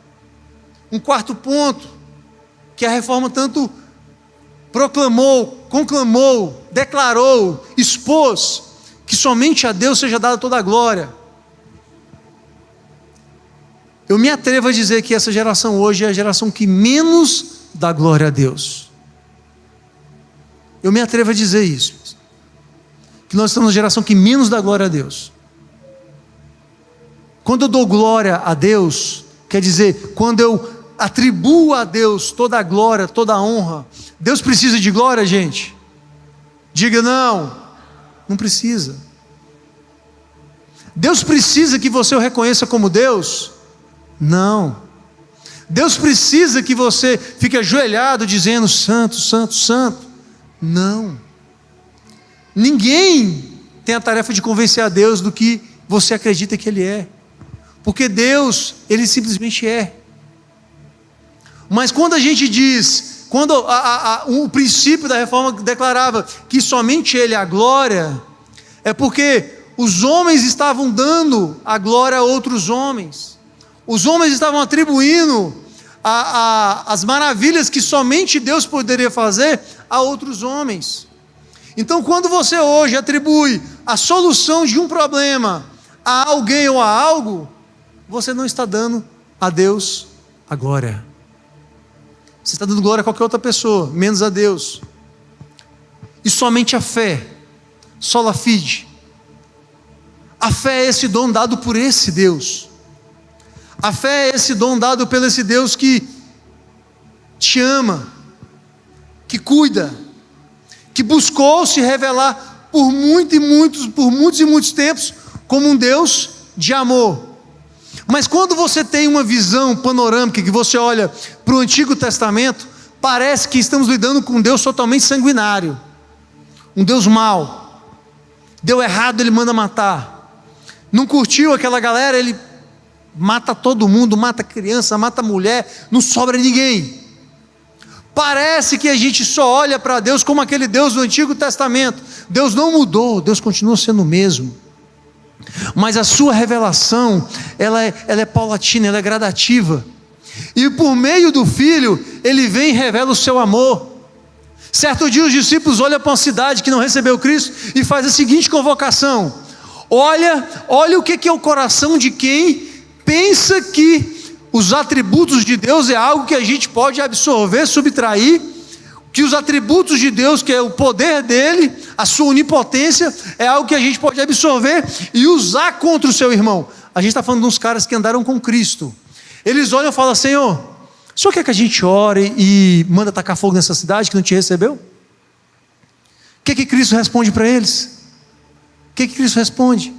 Um quarto ponto, que a reforma tanto proclamou, conclamou, declarou, expôs, que somente a Deus seja dada toda a glória. Eu me atrevo a dizer que essa geração hoje é a geração que menos dá glória a Deus. Eu me atrevo a dizer isso, que nós estamos na geração que menos dá glória a Deus. Quando eu dou glória a Deus, quer dizer, quando eu atribuo a Deus toda a glória, toda a honra. Deus precisa de glória, gente? Diga não, não precisa. Deus precisa que você o reconheça como Deus? Não. Deus precisa que você fique ajoelhado dizendo santo, santo, santo? Não. Ninguém tem a tarefa de convencer a Deus do que você acredita que Ele é, porque Deus, Ele simplesmente é. Mas quando a gente diz, quando o princípio da reforma declarava que somente Ele é a glória, é porque os homens estavam dando a glória a outros homens, os homens estavam atribuindo as maravilhas que somente Deus poderia fazer a outros homens. Então, quando você hoje atribui a solução de um problema a alguém ou a algo, você não está dando a Deus a glória. Você está dando glória a qualquer outra pessoa, menos a Deus. E somente a fé, sola fide. A fé é esse dom dado por esse Deus. A fé é esse dom dado pelo esse Deus que te ama, que cuida, que buscou se revelar por muitos e muitos tempos como um Deus de amor. Mas quando você tem uma visão panorâmica, que você olha para o Antigo Testamento, parece que estamos lidando com um Deus totalmente sanguinário, um Deus mau. Deu errado, Ele manda matar. Não curtiu aquela galera, Ele mata todo mundo, mata criança, mata mulher, não sobra ninguém. Parece que a gente só olha para Deus como aquele Deus do Antigo Testamento. Deus não mudou, Deus continua sendo o mesmo. Mas a sua revelação, ela é paulatina, ela é gradativa. E por meio do Filho, Ele vem e revela o seu amor. Certo dia os discípulos olham para uma cidade que não recebeu Cristo e faz a seguinte convocação: olha o que é o coração de quem pensa que os atributos de Deus é algo que a gente pode absorver, subtrair, que os atributos de Deus, que é o poder dele, a sua onipotência, é algo que a gente pode absorver e usar contra o seu irmão. A gente está falando de uns caras que andaram com Cristo. Eles olham e falam: Senhor, o Senhor quer que a gente ore e manda tacar fogo nessa cidade que não te recebeu? O que Cristo responde para eles? O que Cristo responde?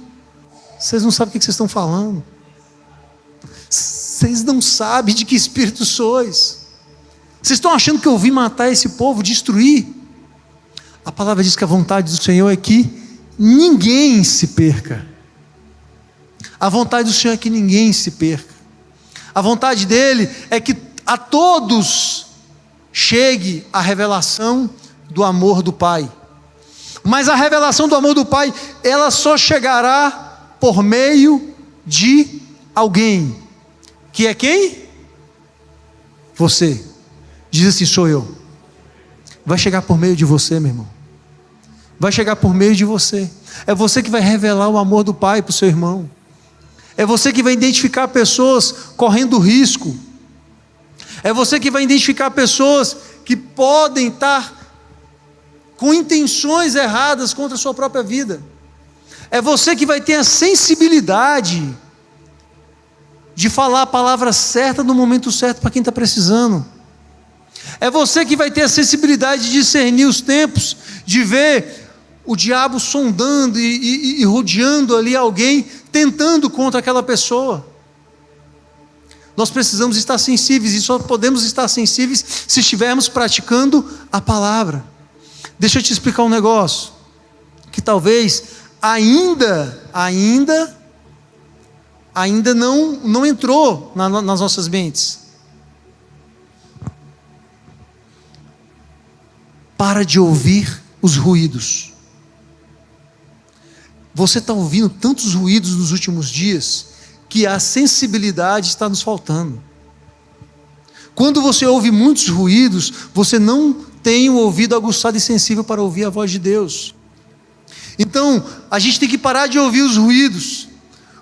Vocês não sabem o que vocês estão falando. Vocês não sabem de que espírito sois. Vocês estão achando que eu vim matar esse povo, destruir? A palavra diz que a vontade do Senhor é que ninguém se perca. A vontade do Senhor é que ninguém se perca. A vontade dele é que a todos chegue a revelação do amor do Pai. Mas a revelação do amor do Pai, ela só chegará por meio de alguém. Que é quem? Você. Diz assim: sou eu. Vai chegar por meio de você, meu irmão. Vai chegar por meio de você. É você que vai revelar o amor do Pai para o seu irmão. É você que vai identificar pessoas correndo risco. É você que vai identificar pessoas que podem estar com intenções erradas contra a sua própria vida. É você que vai ter a sensibilidade de falar a palavra certa no momento certo para quem está precisando. É você que vai ter a sensibilidade de discernir os tempos, de ver o diabo sondando e rodeando ali alguém, tentando contra aquela pessoa. Nós precisamos estar sensíveis, e só podemos estar sensíveis se estivermos praticando a palavra. Deixa eu te explicar um negócio, que talvez ainda não entrou nas nossas mentes. Para de ouvir os ruídos. Você está ouvindo tantos ruídos nos últimos dias, que a sensibilidade está nos faltando. Quando você ouve muitos ruídos, você não tem o ouvido aguçado e sensível para ouvir a voz de Deus. Então, a gente tem que parar de ouvir os ruídos,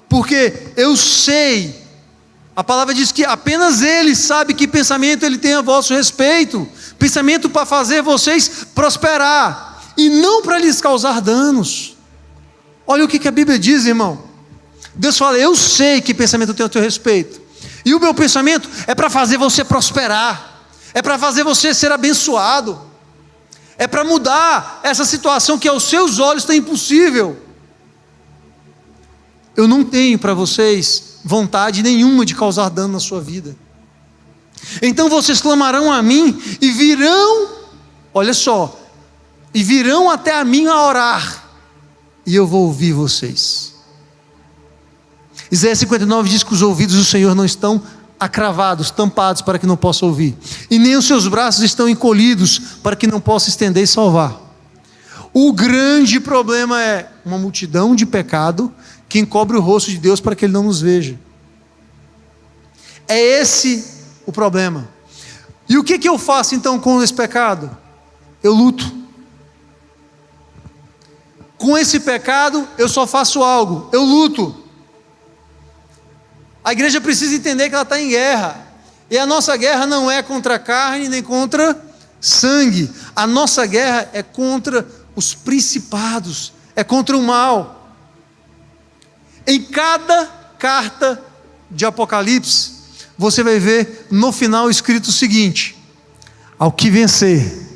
porque eu sei, a palavra diz que apenas Ele sabe que pensamento Ele tem a vosso respeito, pensamento para fazer vocês prosperar, e não para lhes causar danos. Olha o que a Bíblia diz, irmão. Deus fala: eu sei que pensamento eu tenho a teu respeito, e o meu pensamento é para fazer você prosperar, é para fazer você ser abençoado, é para mudar essa situação que aos seus olhos está impossível. Eu não tenho para vocês vontade nenhuma de causar dano na sua vida. Então vocês clamarão a mim e virão, olha só, e virão até a mim a orar, e eu vou ouvir vocês. Isaías 59 diz que os ouvidos do Senhor não estão acravados, tampados, para que não possa ouvir, e nem os seus braços estão encolhidos para que não possa estender e salvar. O grande problema é uma multidão de pecado que encobre o rosto de Deus para que Ele não nos veja. É esse o problema. E o que eu faço então com esse pecado? Eu luto. Com esse pecado eu só faço algo: eu luto. A igreja precisa entender que ela está em guerra, e a nossa guerra não é contra a carne nem contra sangue, a nossa guerra é contra os principados, é contra o mal. Em cada carta de Apocalipse, você vai ver no final escrito o seguinte: ao que vencer,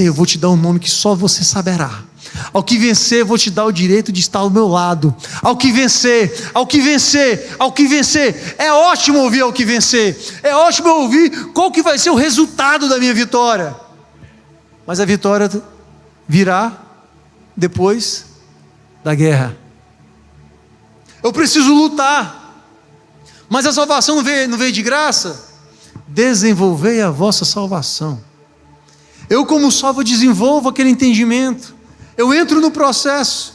eu vou te dar um nome que só você saberá. Ao que vencer, eu vou te dar o direito de estar ao meu lado. Ao que vencer. É ótimo ouvir ao que vencer. É ótimo ouvir qual que vai ser o resultado da minha vitória. Mas a vitória virá depois da guerra. Eu preciso lutar. Mas a salvação não veio de graça. Desenvolvei a vossa salvação. Eu, como salvo, desenvolvo aquele entendimento. Eu entro no processo.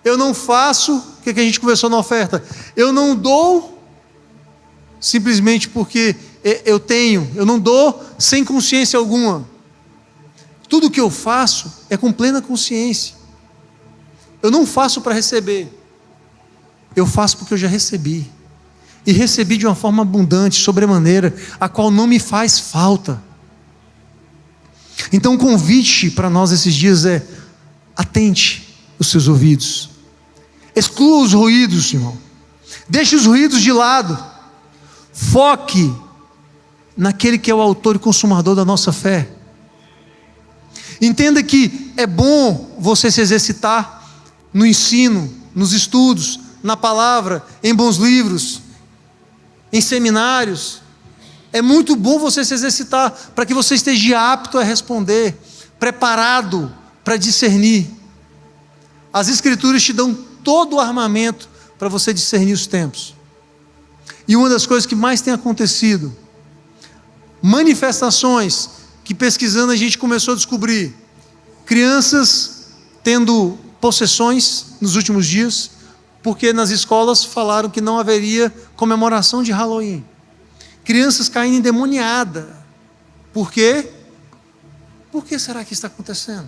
Eu não faço o que a gente conversou na oferta. Eu não dou simplesmente porque eu tenho. Eu não dou sem consciência alguma. Tudo que eu faço é com plena consciência. Eu não faço para receber. Eu faço porque eu já recebi. E recebi de uma forma abundante, sobremaneira, a qual não me faz falta. Então o convite para nós esses dias é: atente os seus ouvidos, exclua os ruídos, irmão, deixe os ruídos de lado, foque naquele que é o autor e consumador da nossa fé. Entenda que é bom você se exercitar no ensino, nos estudos, na palavra, em bons livros, em seminários. É muito bom você se exercitar para que você esteja apto a responder, preparado para discernir. As Escrituras te dão todo o armamento para você discernir os tempos. E uma das coisas que mais tem acontecido, manifestações que pesquisando a gente começou a descobrir, crianças tendo possessões nos últimos dias, porque nas escolas falaram que não haveria comemoração de Halloween. Crianças caindo endemoniadas. Por quê? Por que será que está acontecendo?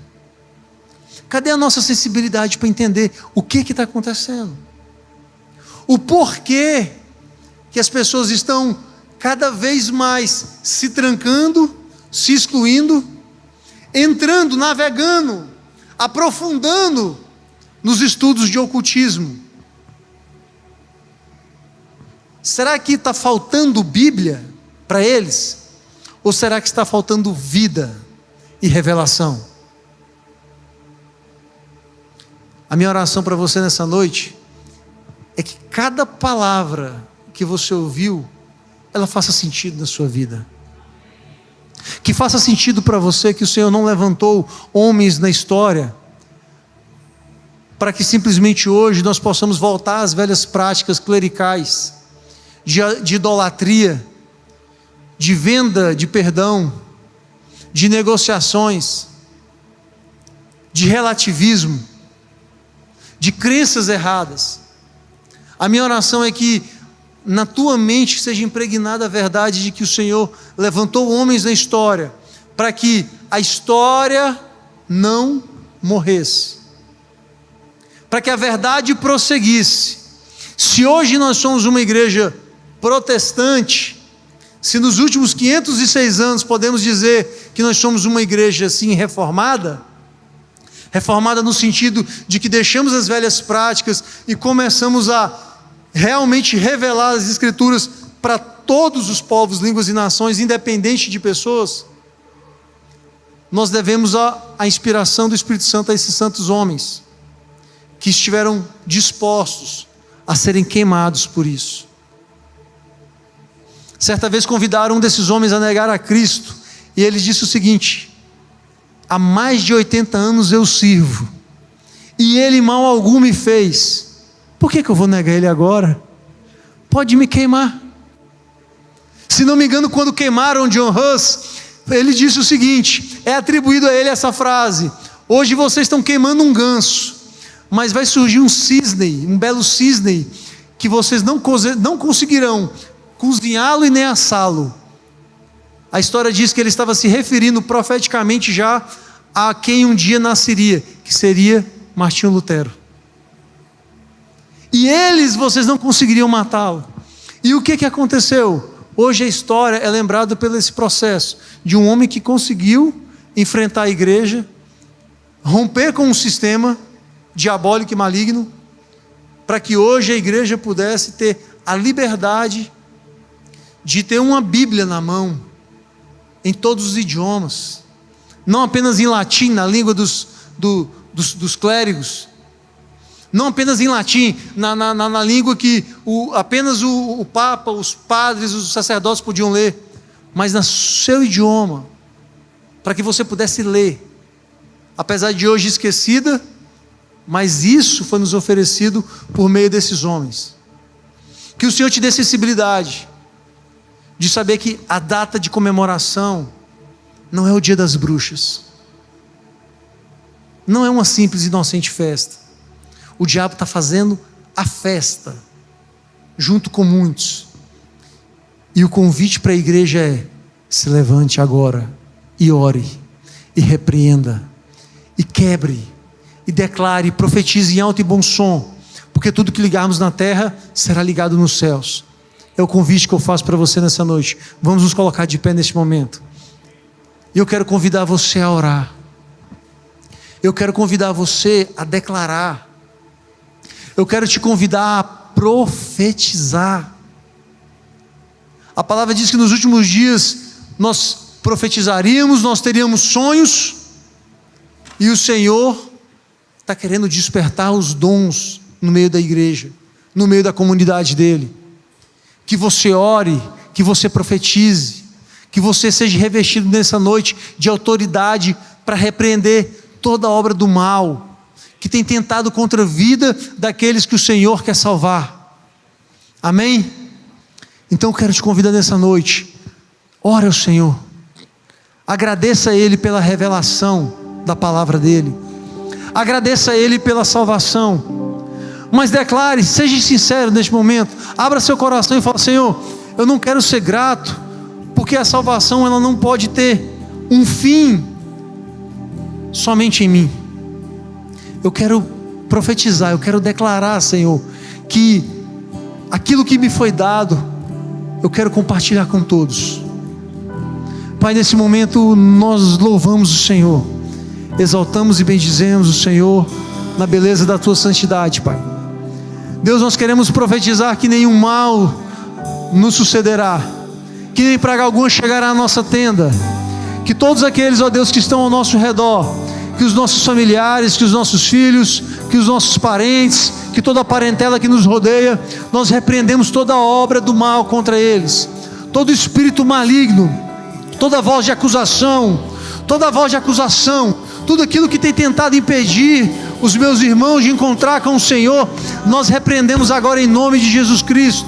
Cadê a nossa sensibilidade para entender o que está acontecendo? O porquê que as pessoas estão cada vez mais se trancando, se excluindo, entrando, navegando, aprofundando nos estudos de ocultismo. Será que está faltando Bíblia para eles? Ou será que está faltando vida e revelação? A minha oração para você nessa noite é que cada palavra que você ouviu, ela faça sentido na sua vida. Que faça sentido para você que o Senhor não levantou homens na história para que simplesmente hoje nós possamos voltar às velhas práticas clericais de idolatria, de venda de perdão, de negociações, de relativismo, de crenças erradas. A minha oração é que na tua mente seja impregnada a verdade de que o Senhor levantou homens na história para que a história não morresse, para que a verdade prosseguisse. Se hoje nós somos uma igreja protestante, se nos últimos 506 anos podemos dizer que nós somos uma igreja assim reformada no sentido de que deixamos as velhas práticas e começamos a realmente revelar as Escrituras para todos os povos, línguas e nações, independente de pessoas, nós devemos a inspiração do Espírito Santo a esses santos homens, que estiveram dispostos a serem queimados por isso. Certa vez convidaram um desses homens a negar a Cristo, e ele disse o seguinte: há mais de 80 anos eu sirvo, e ele mal algum me fez. Por que eu vou negar ele agora? Pode me queimar. Se não me engano, quando queimaram John Huss, ele disse o seguinte, é atribuído a ele essa frase: hoje vocês estão queimando um ganso, mas vai surgir um cisne, um belo cisne, que vocês não conseguirão cozinhá-lo e nem assá-lo. A história diz que ele estava se referindo profeticamente já a quem um dia nasceria, que seria Martinho Lutero. E vocês não conseguiriam matá-lo. E o que aconteceu? Hoje a história é lembrada pelo esse processo de um homem que conseguiu enfrentar a igreja, romper com um sistema diabólico e maligno, para que hoje a igreja pudesse ter a liberdade de ter uma Bíblia na mão, em todos os idiomas, não apenas em latim, na língua dos clérigos, não apenas em latim, na língua que apenas o Papa, os padres, os sacerdotes podiam ler, mas no seu idioma, para que você pudesse ler, apesar de hoje esquecida, mas isso foi nos oferecido por meio desses homens. Que o Senhor te dê sensibilidade de saber que a data de comemoração não é o dia das bruxas, não é uma simples e inocente festa. O diabo está fazendo a festa junto com muitos, e o convite para a igreja é: se levante agora e ore, e repreenda, e quebre, e declare, e profetize em alto e bom som, porque tudo que ligarmos na terra será ligado nos céus. É o convite que eu faço para você nessa noite. Vamos nos colocar de pé neste momento, e eu quero convidar você a orar, eu quero convidar você a declarar, eu quero te convidar a profetizar. A palavra diz que nos últimos dias nós profetizaríamos, nós teríamos sonhos, e o Senhor está querendo despertar os dons no meio da igreja, no meio da comunidade dele. Que você ore, que você profetize, que você seja revestido nessa noite de autoridade para repreender toda obra do mal que tem tentado contra a vida daqueles que o Senhor quer salvar. Amém? Então eu quero te convidar nessa noite, ore ao Senhor, agradeça a Ele pela revelação da palavra dEle, agradeça a Ele pela salvação, mas declare, seja sincero neste momento, abra seu coração e fala: Senhor, eu não quero ser grato, porque a salvação ela não pode ter um fim somente em mim. Eu quero profetizar, eu quero declarar, Senhor, que aquilo que me foi dado, eu quero compartilhar com todos. Pai, nesse momento nós louvamos o Senhor, exaltamos e bendizemos o Senhor na beleza da Tua santidade, Pai. Deus, nós queremos profetizar que nenhum mal nos sucederá, que nem praga alguma chegará à nossa tenda, que todos aqueles, ó Deus, que estão ao nosso redor, que os nossos familiares, que os nossos filhos, que os nossos parentes, que toda a parentela que nos rodeia, nós repreendemos toda a obra do mal contra eles, todo espírito maligno, toda voz de acusação, tudo aquilo que tem tentado impedir os meus irmãos de encontrar com o Senhor, nós repreendemos agora em nome de Jesus Cristo.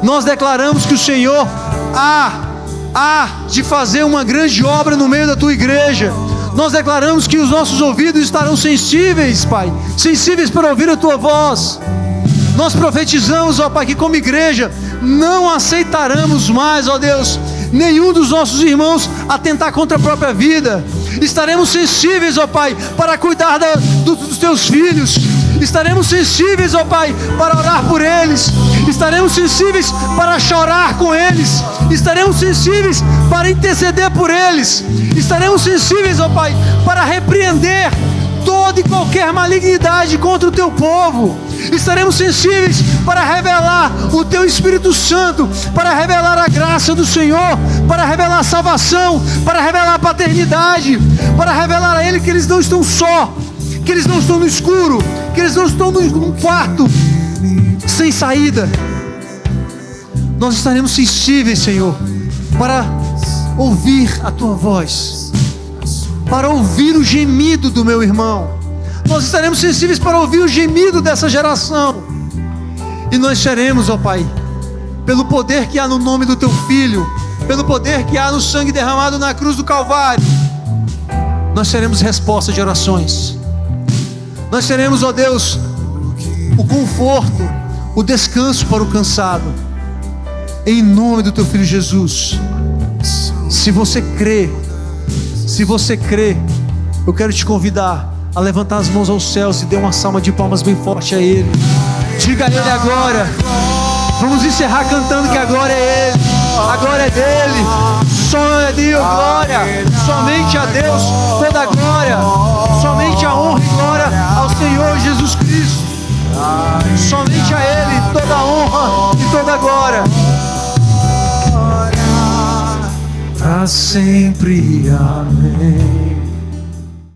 Nós declaramos que o Senhor há de fazer uma grande obra no meio da tua igreja. Nós declaramos que os nossos ouvidos estarão sensíveis, Pai, sensíveis para ouvir a tua voz. Nós profetizamos, ó Pai, que como igreja não aceitaremos mais, ó Deus, nenhum dos nossos irmãos atentar contra a própria vida. Estaremos sensíveis, ó Pai, para cuidar dos teus filhos. Estaremos sensíveis, ó Pai, para orar por eles. Estaremos sensíveis para chorar com eles. Estaremos sensíveis para interceder por eles. Estaremos sensíveis, ó Pai, para repreender toda e qualquer malignidade contra o teu povo. Estaremos sensíveis para revelar o teu Espírito Santo, para revelar a graça do Senhor, para revelar a salvação, para revelar a paternidade, para revelar a Ele que eles não estão só, que eles não estão no escuro, que eles não estão num quarto sem saída. Nós estaremos sensíveis, Senhor, para ouvir a tua voz, para ouvir o gemido do meu irmão. Nós estaremos sensíveis para ouvir o gemido dessa geração. E nós seremos, ó Pai, pelo poder que há no nome do teu Filho, pelo poder que há no sangue derramado na cruz do Calvário, nós seremos resposta de orações. Nós seremos, ó Deus, o conforto, o descanso para o cansado, em nome do teu Filho Jesus. Se você crê, eu quero te convidar a levantar as mãos aos céus e dê uma salva de palmas bem forte a Ele. Diga a Ele agora. Vamos encerrar cantando que a glória é Ele, a glória é dele, só é Deus, glória, somente a Deus toda a glória, somente a honra e glória ao Senhor Jesus Cristo, somente a Ele toda a honra e toda a glória, para sempre, amém.